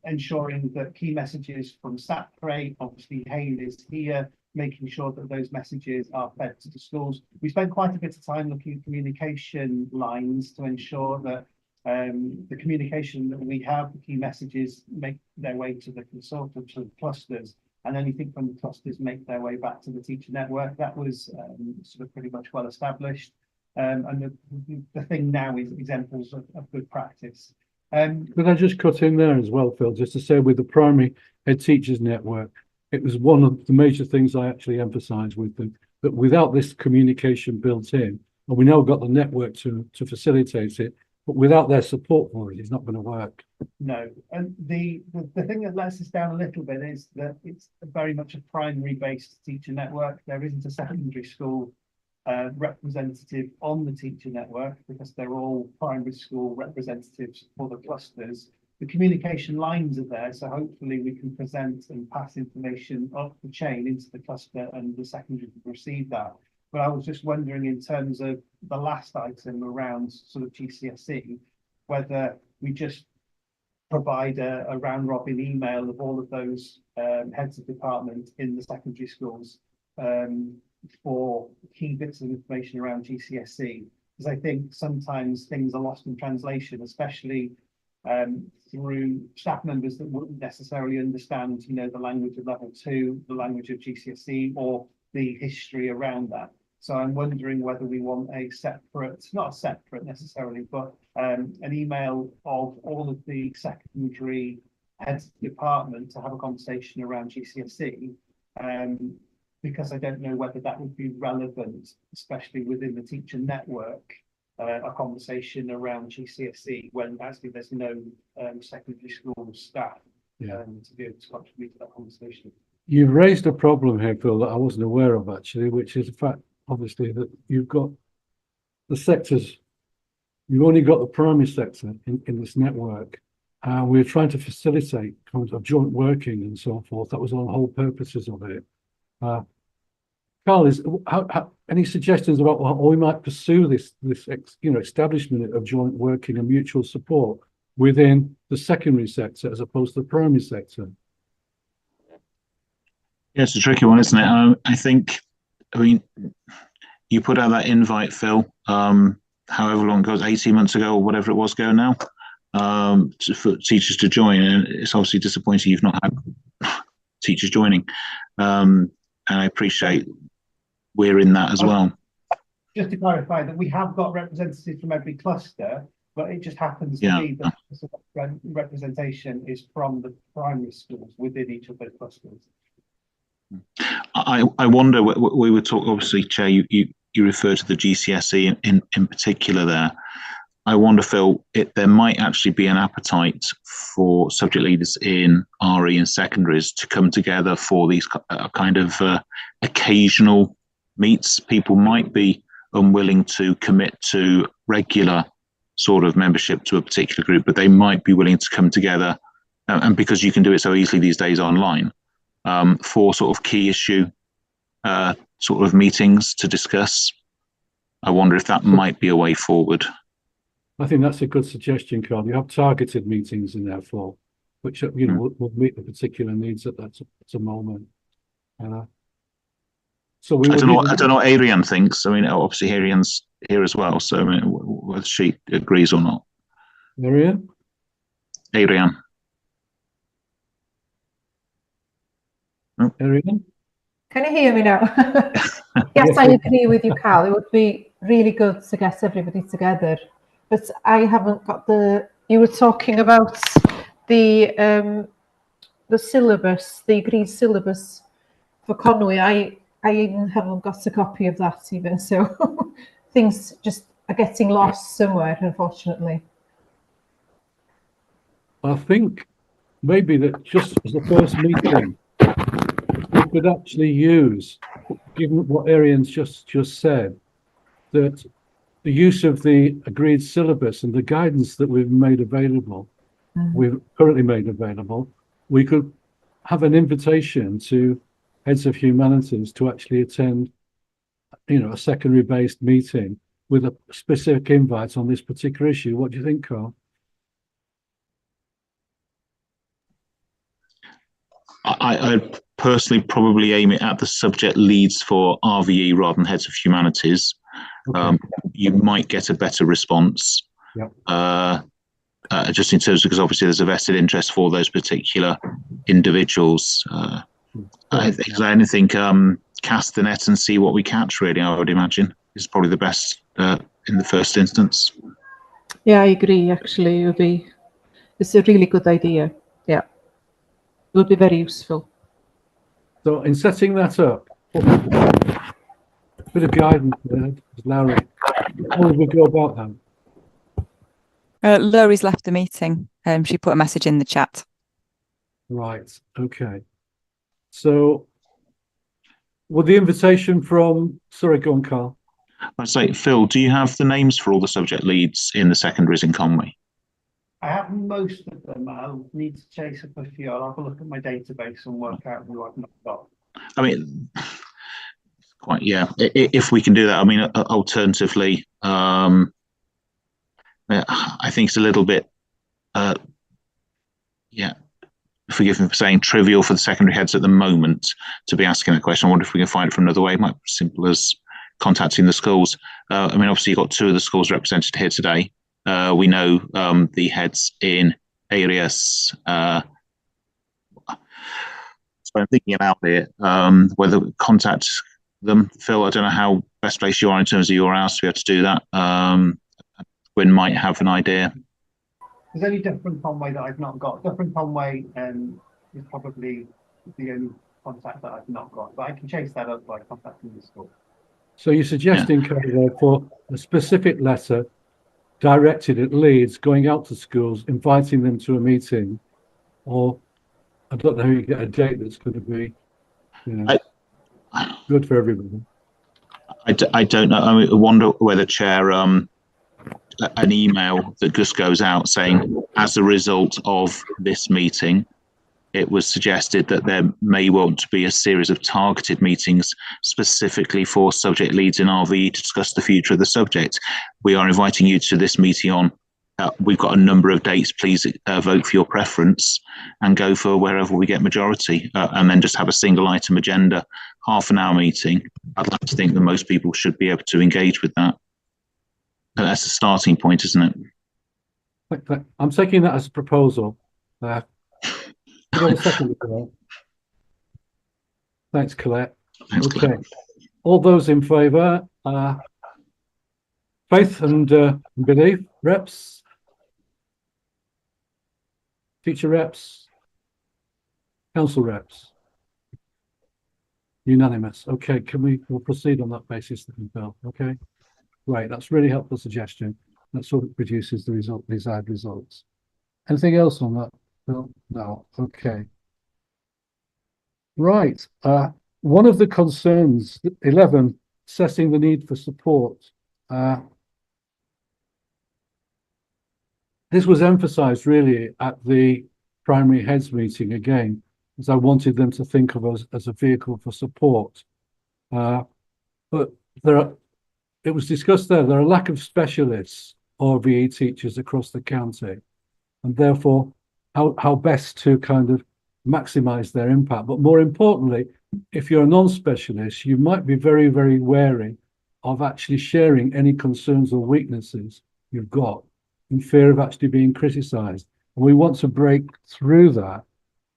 ensuring that key messages from SACRE, obviously Hale is here, making sure that those messages are fed to the schools. We spend quite a bit of time looking at communication lines to ensure that the communication that we have, the key messages, make their way to the consultants and clusters, and anything from the clusters make their way back to the teacher network. That was sort of pretty much well established. And the thing now is examples of good practice. Could I just cut in there as well, Phil, just to say with the primary head teachers network, it was one of the major things I actually emphasised with them, that without this communication built in, and we now got the network to facilitate it, but without their support for it, it's not going to work. No, and the thing that lets us down a little bit is that it's very much a primary-based teacher network. There isn't a secondary school representative on the teacher network because they're all primary school representatives for the clusters. The communication lines are there, so hopefully we can present and pass information up the chain into the cluster and the secondary can receive that. But I was just wondering, in terms of the last item around sort of GCSE, whether we just provide a round robin email of all of those heads of department in the secondary schools, for key bits of information around GCSE, because I think sometimes things are lost in translation, especially through staff members that wouldn't necessarily understand, you know, the language of level 2, the language of GCSE, or the history around that. So I'm wondering whether we want a separate, not a separate necessarily, but an email of all of the secondary heads of department to have a conversation around GCSE, because I don't know whether that would be relevant, especially within the teacher network, a conversation around GCSE when actually there's no secondary school staff to be able to contribute to that conversation. You've raised a problem here, Phil, that I wasn't aware of actually, which is the fact, obviously, that you've got the sectors, you've only got the primary sector in this network. We're trying to facilitate kind of joint working and so forth. That was one of the whole purposes of it. Carl, any suggestions about how we might pursue this establishment of joint working and mutual support within the secondary sector as opposed to the primary sector? Yeah, it's a tricky one, isn't it? I mean, you put out that invite, Phil, however long it goes, 18 months ago or whatever it was ago now, for teachers to join, and it's obviously disappointing you've not had teachers joining. And I appreciate we're in that as well. Just to clarify that we have got representatives from every cluster, but it just happens to be that the representation is from the primary schools within each of those clusters. I wonder, we were talking, obviously, Chair, you refer to the GCSE in particular there. I wonder, Phil, there might actually be an appetite for subject leaders in RE and secondaries to come together for these kind of occasional meets. People might be unwilling to commit to regular sort of membership to a particular group, but they might be willing to come together, and because you can do it so easily these days online, for sort of key issue sort of meetings to discuss. I wonder if that might be a way forward. I think that's a good suggestion, Carl. You have targeted meetings in there for, which will meet the particular needs at that moment. So I don't know what Ariane thinks. I mean, obviously Ariane's here as well, so I mean, whether she agrees or not. Ariane? Ariane. Oh. Ariane? Can you hear me now? Yes, I agree with you, Carl. It would be really good to get everybody together. But I haven't got you were talking about the syllabus, the agreed syllabus for Conwy. I even haven't got a copy of that even, so things just are getting lost somewhere, unfortunately. I think maybe that just as the first meeting, we could actually use, given what Ariane's just said, that the use of the agreed syllabus and the guidance that we've made available, we've currently made available, we could have an invitation to heads of humanities to actually attend, a secondary-based meeting with a specific invite on this particular issue. What do you think, Carl? I personally probably aim it at the subject leads for RVE rather than heads of humanities. Okay. You might get a better response. Yep. Just in terms of, because obviously there's a vested interest for those particular individuals. I think cast the net and see what we catch, really, I would imagine, is probably the best in the first instance. Yeah, I agree, actually. It's a really good idea. Yeah. It would be very useful. So in setting that up, a bit of guidance there, Larry. How would we go about that? Laurie's left the meeting. She put a message in the chat. Right, okay. So, with the invitation from, sorry, go on, Carl. I'd say, Phil, do you have the names for all the subject leads in the secondaries in Conwy? I have most of them. I'll need to chase up a few. I'll have a look at my database and work out who I've not got. I mean, quite, yeah, if we can do that. I mean, alternatively, I think it's a little bit, forgive me for saying, trivial for the secondary heads at the moment to be asking that question. I wonder if we can find it from another way. It might be as simple as contacting the schools. I mean, obviously, you've got two of the schools represented here today. We know the heads in areas. So I'm thinking about it, whether we contact them. Phil, I don't know how best placed you are in terms of your hours to be able to do that. Gwyn might have an idea. There's only Different Conwy that I've not got. Different Conwy is probably the only contact that I've not got, but I can chase that up by contacting the school. So you're suggesting, Carol, for a specific letter directed at Leeds, going out to schools, inviting them to a meeting, or I don't know how you get a date that's going to be, you know, good for everybody. I don't know. I mean, I wonder whether, Chair, an email that just goes out saying, as a result of this meeting, it was suggested that there may want to be a series of targeted meetings specifically for subject leads in RVE to discuss the future of the subject. We are inviting you to this meeting on, we've got a number of dates, please vote for your preference and go for wherever we get majority, and then just have a single item agenda, half-an-hour meeting. I'd like to think that most people should be able to engage with that. That's a starting point, isn't it? I'm taking that as a proposal. Thanks, Colette. Thanks, okay. Colette. All those in favour, faith and belief, reps, teacher reps, council reps. Unanimous. Okay, we'll proceed on that basis then, Bill. Okay, great. That's really helpful suggestion. That sort of produces the desired results. Anything else on that, Bill? No. Okay. Right. One of the concerns, 11, assessing the need for support. This was emphasised really at the primary heads meeting again, as I wanted them to think of us as a vehicle for support. But it was discussed there are a lack of specialists RVE teachers across the county, and therefore how best to kind of maximise their impact. But more importantly, if you're a non-specialist, you might be very, very wary of actually sharing any concerns or weaknesses you've got in fear of actually being criticised. And we want to break through that.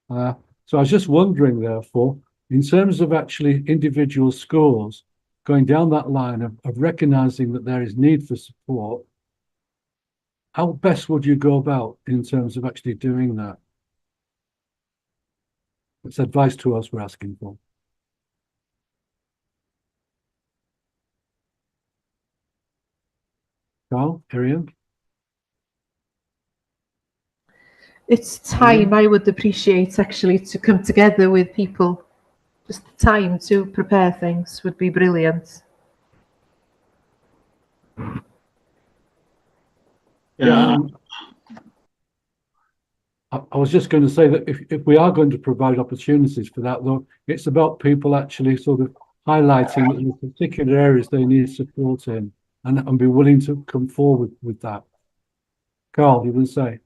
So I was just wondering, therefore, in terms of actually individual schools going down that line of recognising that there is need for support, how best would you go about in terms of actually doing that? It's advice to us we're asking for. Carl, Arian? It's time I would appreciate actually to come together with people. Just time to prepare things would be brilliant. Yeah. I was just going to say that if we are going to provide opportunities for that, though, it's about people actually sort of highlighting the particular areas they need support in and be willing to come forward with that. Carl, you would say?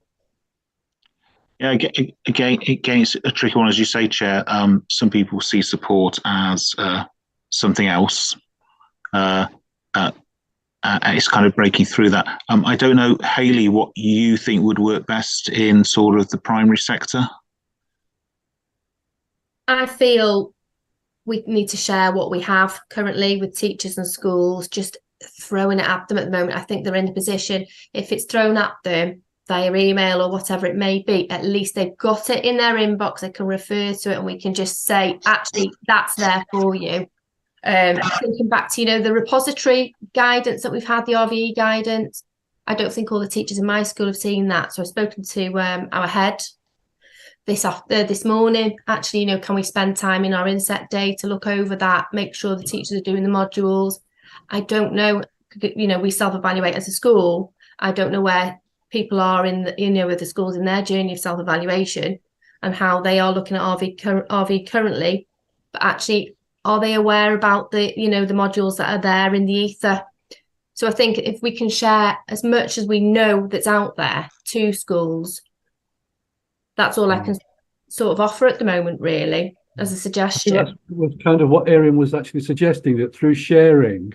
Yeah, again, it's a tricky one, as you say, Chair. Some people see support as something else. It's kind of breaking through that. I don't know, Hayley, what you think would work best in sort of the primary sector? I feel we need to share what we have currently with teachers and schools, just throwing it at them at the moment. I think they're in a position, if it's thrown at them via email or whatever it may be, at least they've got it in their inbox, they can refer to it and we can just say, actually, that's there for you. Thinking back to, the repository guidance that we've had, the RVE guidance, I don't think all the teachers in my school have seen that. So I've spoken to our head this morning. Actually, can we spend time in our inset day to look over that, make sure the teachers are doing the modules? I don't know, we self-evaluate as a school. I don't know where people are in with the schools in their journey of self-evaluation and how they are looking at RV currently, but actually, are they aware about the modules that are there in the ether? So I think if we can share as much as we know that's out there to schools, that's all I can sort of offer at the moment, really, as a I think suggestion. that was kind of what Erin was actually suggesting, that through sharing,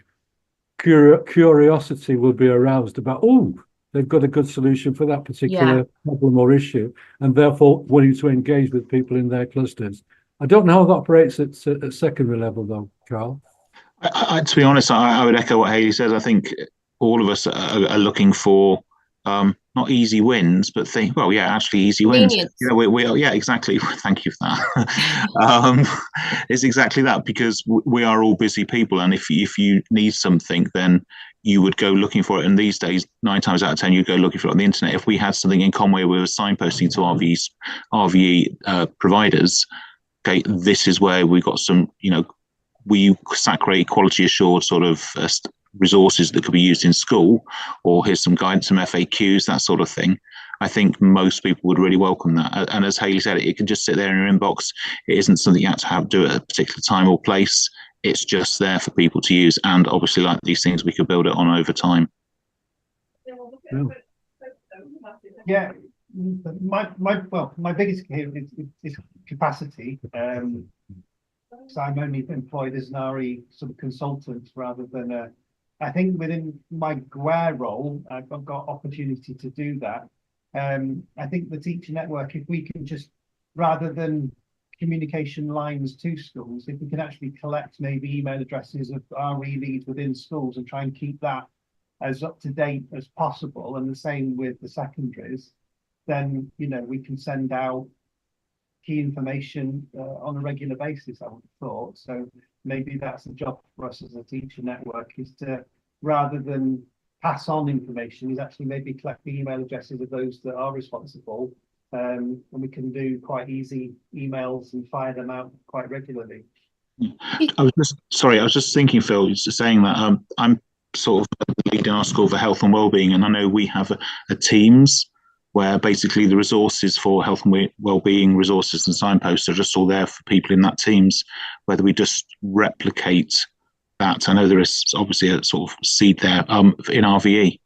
curiosity will be aroused about, oh, they've got a good solution for that particular problem or issue, and therefore willing to engage with people in their clusters. I don't know how that operates at secondary level, though, Carl. To be honest, I would echo what Hayley says. I think all of us are looking for not easy wins, but actually easy wins. Convenience. You know, yeah, exactly. Thank you for that. It's exactly that, because we are all busy people, and if you need something, then you would go looking for it. And these days, 9 times out of 10, you go looking for it on the internet. If we had something in Conwy, we were signposting to RVE providers. Okay, this is where we got some, we SACRE quality assured sort of resources that could be used in school, or here's some guidance, some FAQs, that sort of thing. I think most people would really welcome that. And as Hayley said, it can just sit there in your inbox. It isn't something you have to do at a particular time or place. It's just there for people to use. And obviously, like these things, we could build it on over time. Yeah, my biggest here is capacity. So I'm only employed as an RE sort of consultant rather than I think within my GWARE role, I've got opportunity to do that. I think the teacher network, if we can just, rather than communication lines to schools, if we can actually collect maybe email addresses of RE leads within schools and try and keep that as up to date as possible, and the same with the secondaries, then, we can send out key information on a regular basis, I would have thought. So maybe that's a job for us as a teacher network, is to, rather than pass on information, is actually maybe collect the email addresses of those that are responsible, and we can do quite easy emails and fire them out quite regularly. I was just thinking, Phil, just saying that I'm sort of leading our school for health and wellbeing, and I know we have a Teams where basically the resources for health and wellbeing resources and signposts are just all there for people in that Teams. Whether we just replicate that, I know there is obviously a sort of seed there in RVE.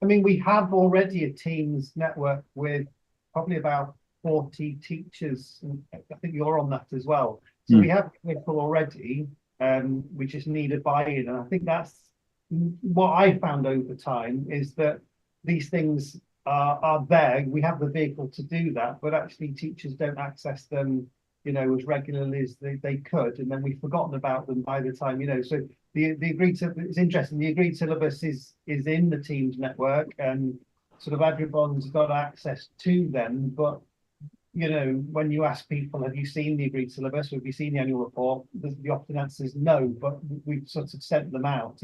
I mean, we have already a Teams network with probably about 40 teachers, and I think you're on that as well. So we have people already. We just need a buy-in, and I think that's what I found over time, is that these things are there. We have the vehicle to do that, but actually teachers don't access them, as regularly as they could, and then we've forgotten about them by the time, So the agreed, it's interesting. The agreed syllabus is in the Teams network, and sort of everyone's got access to them. But when you ask people, have you seen the agreed syllabus, or have you seen the annual report? The often answer is no, but we've sort of sent them out.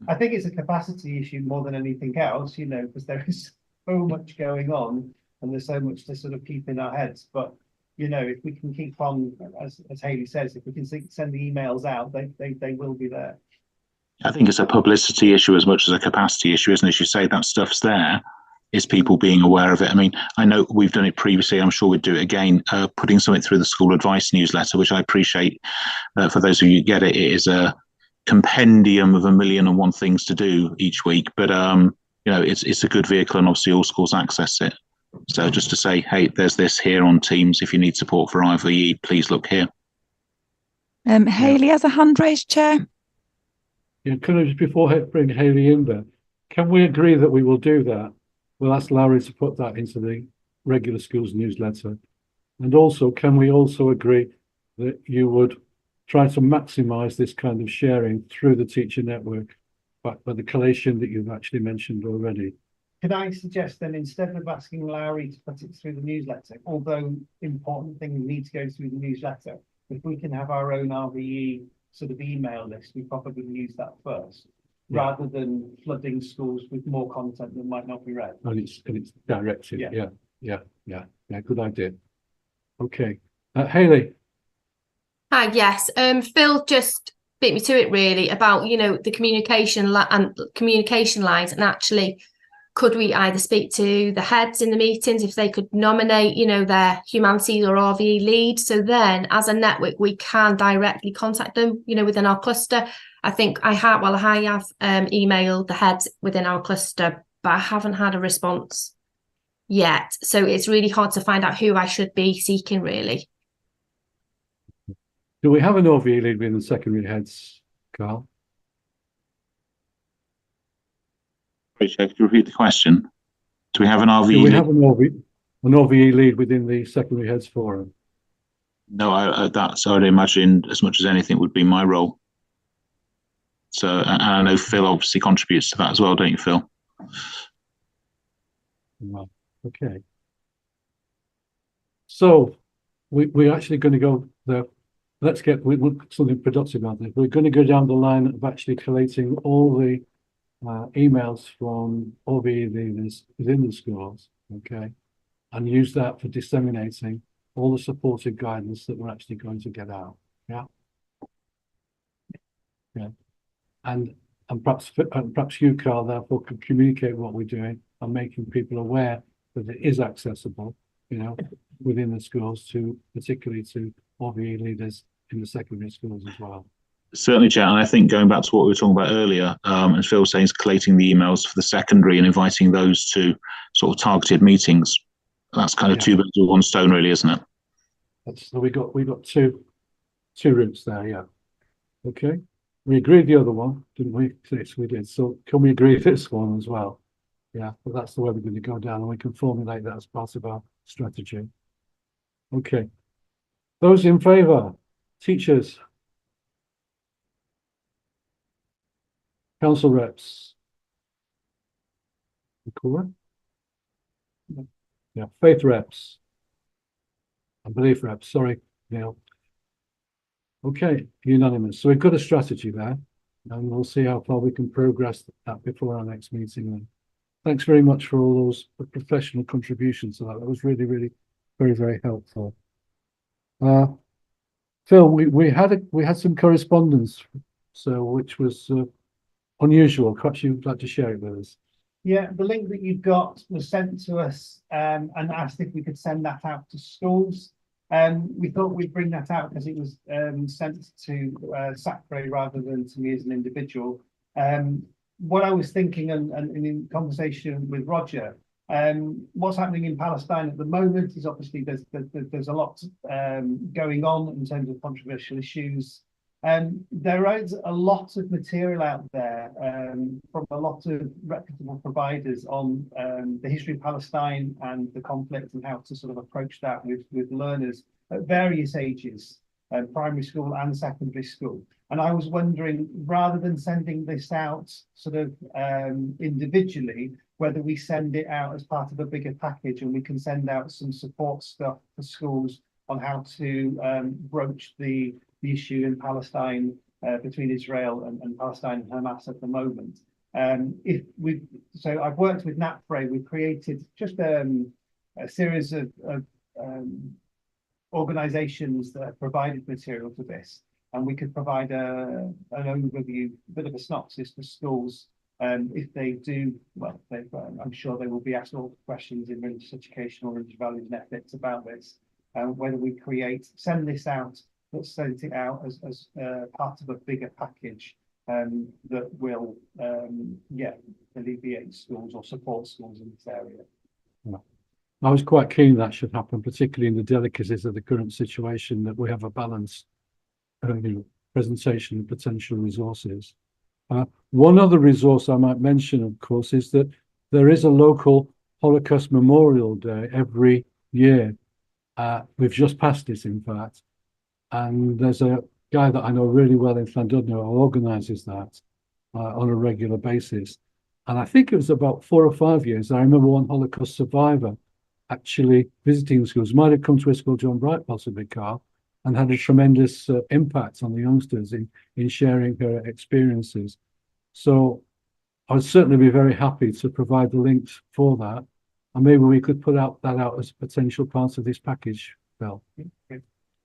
I think it's a capacity issue more than anything else, because there is so much going on and there's so much to sort of keep in our heads. But, if we can keep on, as Hayley says, if we can send the emails out, they will be there. I think it's a publicity issue as much as a capacity issue, isn't it? As you say, that stuff's there. Is people being aware of it? I mean, I know we've done it previously. I'm sure we'd do it again, putting something through the school advice newsletter, which I appreciate. For those of you who get it, it is a compendium of 1,000,001 things to do each week. But it's a good vehicle, and obviously all schools access it. So just to say, hey, there's this here on Teams. If you need support for RVE, please look here. Hayley has a hand raised, Chair. Yeah, can I just, before I bring Hayley in there, can we agree that we will do that? We'll ask Larry to put that into the regular schools newsletter. And also, can we also agree that you would try to maximise this kind of sharing through the teacher network by the collation that you've actually mentioned already? Can I suggest then, instead of asking Larry to put it through the newsletter, although important things need to go through the newsletter, if we can have our own RVE sort of email list, we probably use that first, rather than flooding schools with more content that might not be read. And it's directed. Yeah. Good idea. Okay, Hayley. Hi, yes. Phil just beat me to it really about the communication lines, and actually, could we either speak to the heads in the meetings if they could nominate their humanities or RVE lead, so then as a network we can directly contact them within our cluster. I think I have emailed the heads within our cluster, but I haven't had a response. yet. So it's really hard to find out who I should be seeking, really. Do we have an OVE lead within the secondary heads, Carl? Sorry, Chair, could you repeat the question? Do we have an RV Do we lead? have an OVE lead within the secondary heads forum? No, that's, I would imagine, as much as anything, would be my role. So, and I know Phil obviously contributes to that as well, don't you, Phil? Well, okay. So we're actually going to go there. Let's get something productive out there. We're going to go down the line of actually collating all the emails from OVE leaders within the schools, okay, and use that for disseminating all the supportive guidance that we're actually going to get out. Yeah. Yeah. And perhaps you, Carl, therefore, could communicate what we're doing and making people aware that it is accessible, you know, within the schools, to particularly to OVE leaders in the secondary schools as well. Certainly, Chair, and I think going back to what we were talking about earlier, as Phil was saying, is collating the emails for the secondary and inviting those to sort of targeted meetings. That's kind of two birds with one stone, really, isn't it? So we got two routes there, yeah. Okay. We agreed the other one, didn't we? Yes, we did. So can we agree this one as well? Yeah, but that's the way we're going to go down, and we can formulate that as part of our strategy. Okay. Those in favour, teachers, council reps, yeah, faith reps, and belief reps. Sorry, Neil. Okay, unanimous. So we've got a strategy there, and we'll see how far we can progress that before our next meeting. Then, thanks very much for all those professional contributions to that. That was really, really very, very helpful. Phil, we had some correspondence, so which was unusual. Perhaps you'd like to share it with us. Yeah, the link that you've got was sent to us and asked if we could send that out to schools. We thought we'd bring that out because it was sent to SACRE rather than to me as an individual. What I was thinking, and in conversation with Roger, what's happening in Palestine at the moment is obviously there's a lot going on in terms of controversial issues. There is a lot of material out there from a lot of reputable providers on the history of Palestine and the conflict and how to sort of approach that with learners at various ages, primary school and secondary school. And I was wondering, rather than sending this out sort of individually, whether we send it out as part of a bigger package and we can send out some support stuff for schools on how to broach the issue in Palestine between Israel and Palestine and Hamas at the moment. So I've worked with NAPFRE. We've created just a series of organisations that have provided material for this, and we could provide an overview, a bit of a synopsis for schools. If they do, well, I'm sure they will be asked all the questions in religious education or religious values and ethics about this. Whether we send this out, let's send it out as part of a bigger package that will, alleviate schools or support schools in this area. I was quite keen that should happen, particularly in the delicacies of the current situation, that we have a balanced presentation of potential resources. One other resource I might mention, of course, is that there is a local Holocaust Memorial Day every year. We've just passed it, in fact, and there's a guy that I know really well in Llandudno who organises that on a regular basis. And I think it was about 4 or 5 years. I remember one Holocaust survivor actually visiting schools, might have come to a school, John Bright, possibly, Carl, and had a tremendous impact on the youngsters in sharing her experiences. So I'd certainly be very happy to provide the links for that. And maybe we could put that out as a potential part of this package, Bill.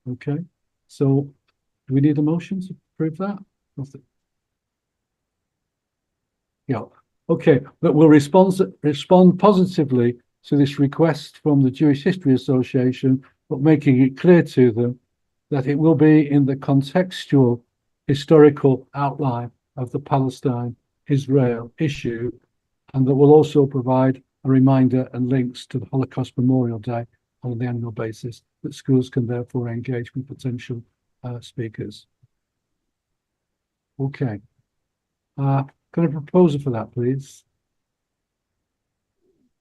Okay. So do we need a motion to approve that? Yeah. Okay. But we'll respond positively to this request from the Jewish History Association, but making it clear to them that it will be in the contextual historical outline of the Palestine-Israel issue, and that will also provide a reminder and links to the Holocaust Memorial Day on the annual basis that schools can therefore engage with potential speakers. Okay. Can I propose for that, please?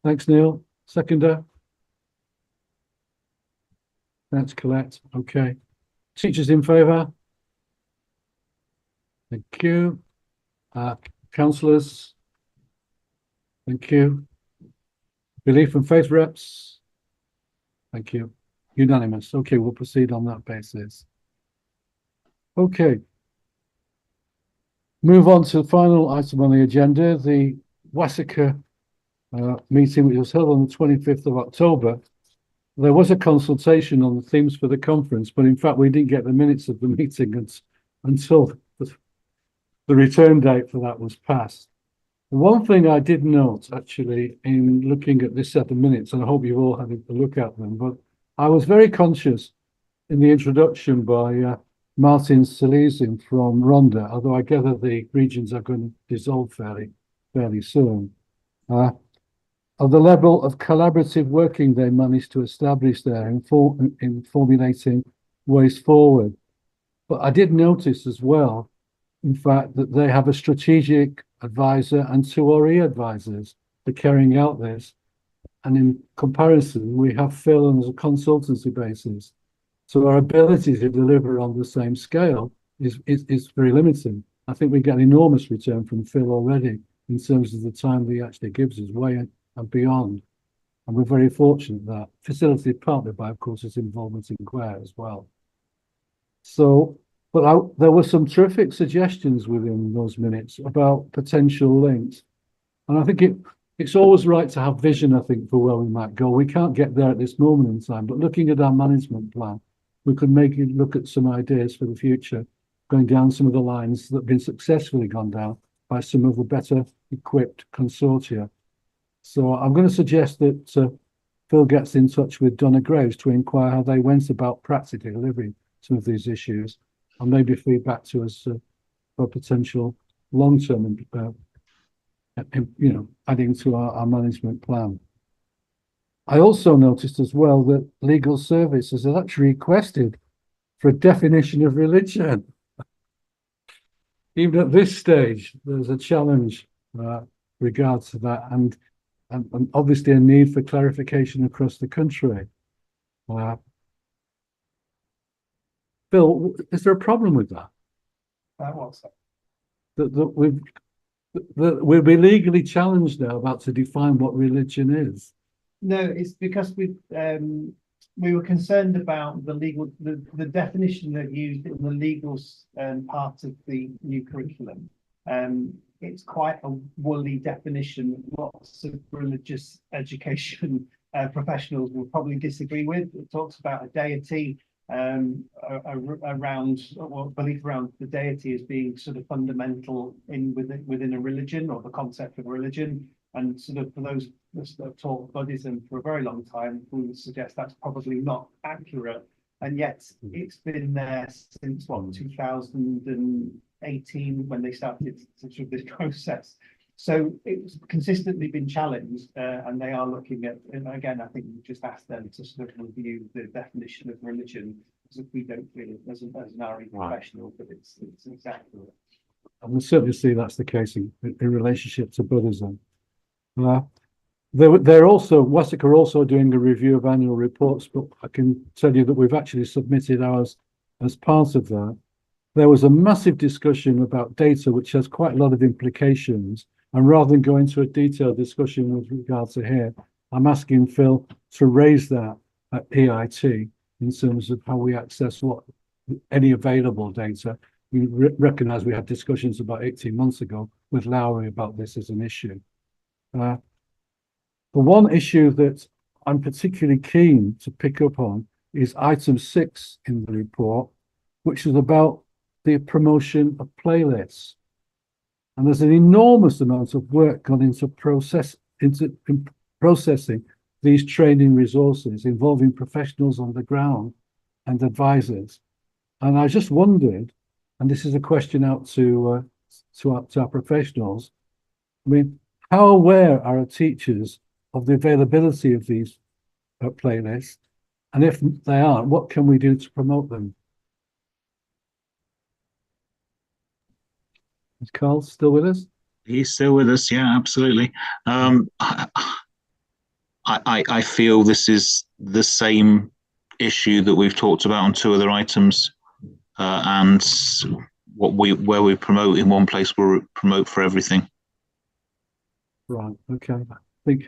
Thanks, Neil. Seconder? Thanks, Colette. Okay. Teachers in favour? Thank you. Councillors? Thank you. Belief and faith reps? Thank you. Unanimous. Okay, we'll proceed on that basis. Okay. Move on to the final item on the agenda, the SACRE meeting, which was held on the 25th of October. There was a consultation on the themes for the conference, but in fact, we didn't get the minutes of the meeting until the return date for that was passed. One thing I did note, actually, in looking at this set of minutes, and I hope you've all had a look at them, but I was very conscious in the introduction by Martin Silesian from Rhondda, although I gather the regions are going to dissolve fairly soon, of the level of collaborative working they managed to establish there in formulating ways forward. But I did notice as well, in fact, that they have a strategic advisor and 2 RE advisors for carrying out this. And in comparison, we have Phil on as a consultancy basis. So our ability to deliver on the same scale is very limited. I think we get an enormous return from Phil already in terms of the time that he actually gives us way and beyond. And we're very fortunate that facilitated partly by, of course, his involvement in Quare as well. So, but there were some terrific suggestions within those minutes about potential links. And I think it's always right to have vision, I think, for where we might go. We can't get there at this moment in time, but looking at our management plan, we could make it look at some ideas for the future, going down some of the lines that have been successfully gone down by some of the better equipped consortia. So I'm going to suggest that Phil gets in touch with Donna Graves to inquire how they went about practically delivering some of these issues, and maybe feedback to us for potential long-term, adding to our management plan. I also noticed as well that Legal Services has actually requested for a definition of religion. Even at this stage, there's a challenge regards to that, and obviously a need for clarification across the country. Phil, is there a problem with that? What's that? That we'll be legally challenged now about to define what religion is. No, it's because we were concerned about the definition they've used in the legal part of the new curriculum. It's quite a woolly definition. Lots of religious education professionals will probably disagree with. It talks about a deity around, well, belief around the deity as being sort of fundamental within a religion, or the concept of religion. And sort of for those that have taught Buddhism for a very long time, we would suggest that's probably not accurate. And yet it's been there since 2018 when they started sort of this process. So it's consistently been challenged, and they are looking at, and again, I think we just asked them to sort of review the definition of religion, because we don't feel it as an RE professional, but it's exactly. And we certainly see that's the case in relationship to Buddhism. They're also, WASIC are also doing a review of annual reports, but I can tell you that we've actually submitted ours as part of that. There was a massive discussion about data, which has quite a lot of implications. And rather than go into a detailed discussion with regards to here, I'm asking Phil to raise that at EIT in terms of how we access any available data. We recognise we had discussions about 18 months ago with Lowry about this as an issue. The one issue that I'm particularly keen to pick up on is item 6 in the report, which is about the promotion of playlists. And there's an enormous amount of work gone into processing these training resources involving professionals on the ground and advisors. And I just wondered, and this is a question out to our professionals, I mean, how aware are our teachers of the availability of these playlists? And if they aren't, what can we do to promote them? Is Carl still with us? He's still with us. Yeah, absolutely. I feel this is the same issue that we've talked about on two other items, and where we promote in one place, we'll promote for everything. Right. Okay. I think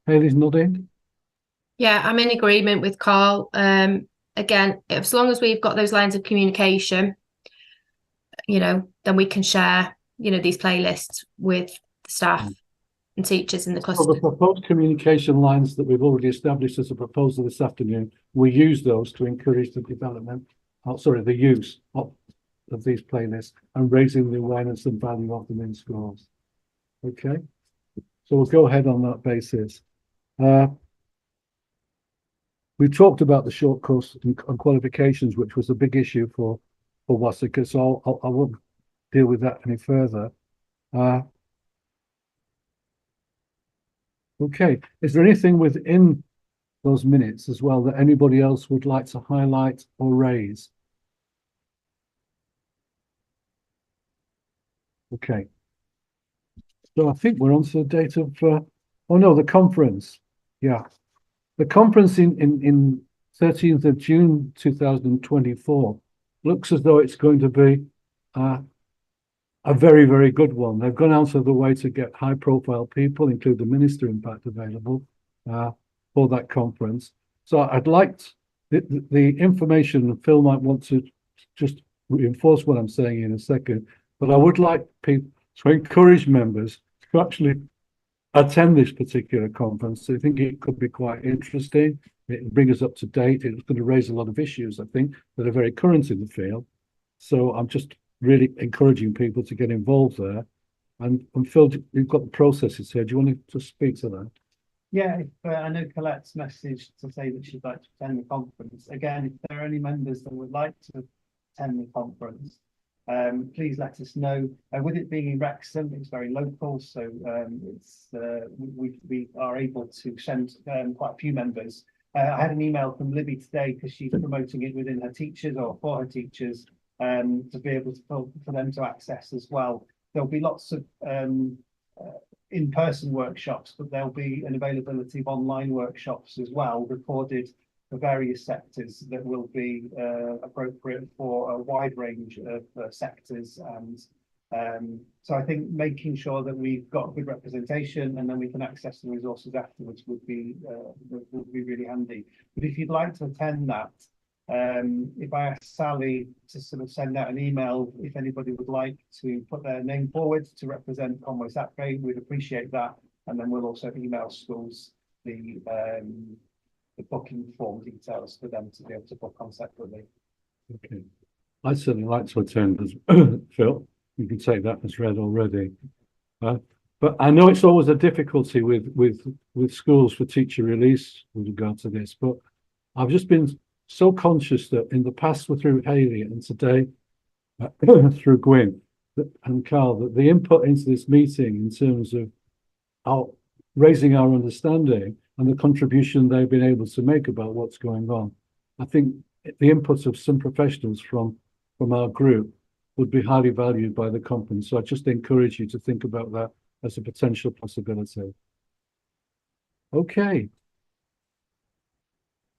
Hayley's nodding. Yeah, I'm in agreement with Carl. Again, as long as we've got those lines of communication, then we can share, these playlists with the staff and teachers in the cluster. So the proposed communication lines that we've already established as a proposal this afternoon, we use those to encourage the development, the use of these playlists and raising the awareness and value of them in schools. Okay, so we'll go ahead on that basis. We talked about the short course and qualifications, which was a big issue for SACRE, so I won't deal with that any further. Okay, is there anything within those minutes as well that anybody else would like to highlight or raise? Okay, so I think we're on to the date of, the conference. Yeah, the conference in 13th of June 2024 looks as though it's going to be a very, very good one. They've gone out of the way to get high profile people, include the Minister, in fact, available for that conference. So I'd like the information, Phil might want to just reinforce what I'm saying in a second, but I would like people to encourage members to actually attend this particular conference. I think it could be quite interesting. It will bring us up to date. It's going to raise a lot of issues, I think, that are very current in the field. So I'm just really encouraging people to get involved there. And Phil, you've got the processes here. Do you want to just speak to that? Yeah, I know Colette's messaged to say that she'd like to attend the conference. Again, if there are any members that would like to attend the conference, please let us know. With it being in Wrexham, it's very local, so we are able to send quite a few members. I had an email from Libby today because she's promoting it within her teachers or for her teachers, to be able to for them to access as well. There'll be lots of in-person workshops, but there'll be an availability of online workshops as well, recorded for various sectors that will be appropriate for a wide range of sectors. And so I think making sure that we've got good representation and then we can access the resources afterwards would be really handy. But if you'd like to attend that, if I ask Sally to sort of send out an email, if anybody would like to put their name forward to represent Conwy SACRE, we'd appreciate that. And then we'll also email schools the booking form details for them to be able to book on separately. Okay, I'd certainly like to attend as Phil. You can take that as read already. But I know it's always a difficulty with schools for teacher release with regard to this, but I've just been so conscious that in the past through Hayley and today through Gwyn and Carl, that the input into this meeting in terms of raising our understanding and the contribution they've been able to make about what's going on. I think the inputs of some professionals from our group would be highly valued by the conference. So I just encourage you to think about that as a potential possibility. Okay.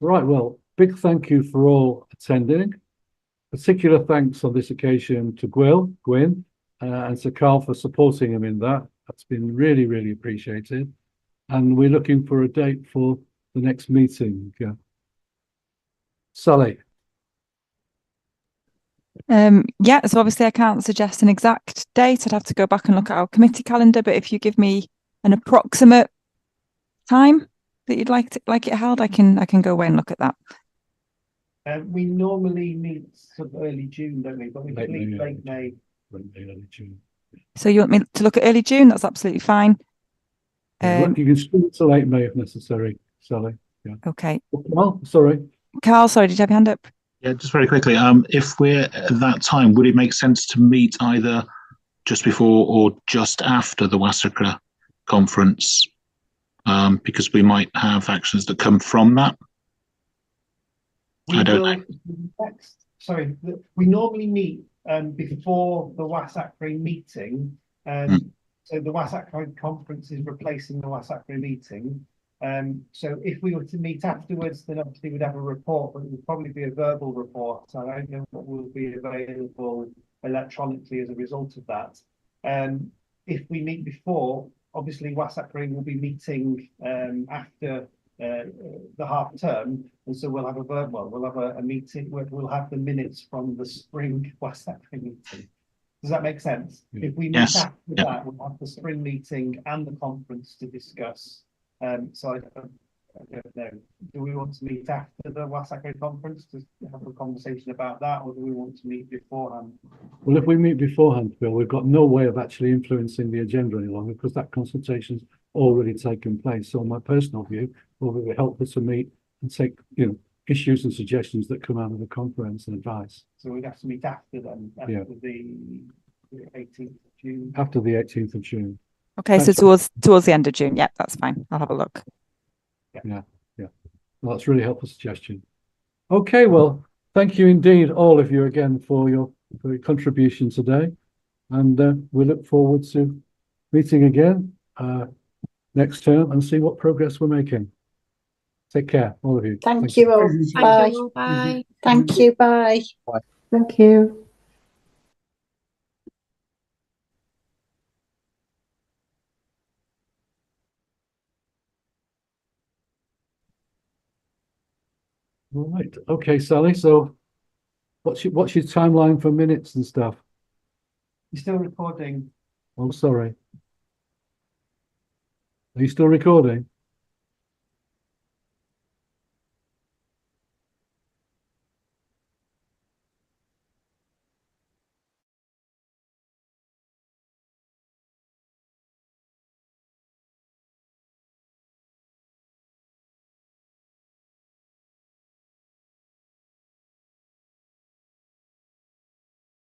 Right, well, big thank you for all attending. Particular thanks on this occasion to Gwyn, and to Carl for supporting him in that. That's been really, really appreciated. And we're looking for a date for the next meeting. Sally. Yeah, so obviously I can't suggest an exact date. I'd have to go back and look at our committee calendar, but if you give me an approximate time that you'd like it held, I can go away and look at that. We normally meet sort of early June, don't we? But we could meet late May. Early June. So you want me to look at early June? That's absolutely fine. You can speak to late May if necessary, Sally. Yeah. Okay. Well, sorry. Carl, sorry, did you have your hand up? Yeah, just very quickly. If we're at that time, would it make sense to meet either just before or just after the SACRE conference? because we might have actions that come from that. I don't know. We normally meet before the SACRE meeting. So the SACRE conference is replacing the SACRE meeting. So if we were to meet afterwards, then obviously we'd have a report, but it would probably be a verbal report. So I don't know what will be available electronically as a result of that. If we meet before, obviously SACRE will be meeting after the half term, and so we'll have a meeting. We'll have the minutes from the spring SACRE meeting. Does that make sense? If we meet after that, we'll have the spring meeting and the conference to discuss. So I don't know. Do we want to meet after the SACRE conference to have a conversation about that, or do we want to meet beforehand? Well, if we meet beforehand, Bill, we've got no way of actually influencing the agenda any longer because that consultation's already taken place. So my personal view will be helpful to meet and take, issues and suggestions that come out of the conference and advice. So we'd have to meet after then, after the 18th of June. After the 18th of June. Okay, so towards the end of June. Yeah, that's fine. I'll have a look. Yeah. Well, that's a really helpful suggestion. Okay, well, thank you indeed, all of you again for your contribution today. And we look forward to meeting again next term and see what progress we're making. Take care, all of you. Thank you all. Bye. Thank you. Bye. Thank you. Bye. Thank you. All right. Okay, Sally. So what's your timeline for minutes and stuff? You're still recording. Oh, sorry. Are you still recording?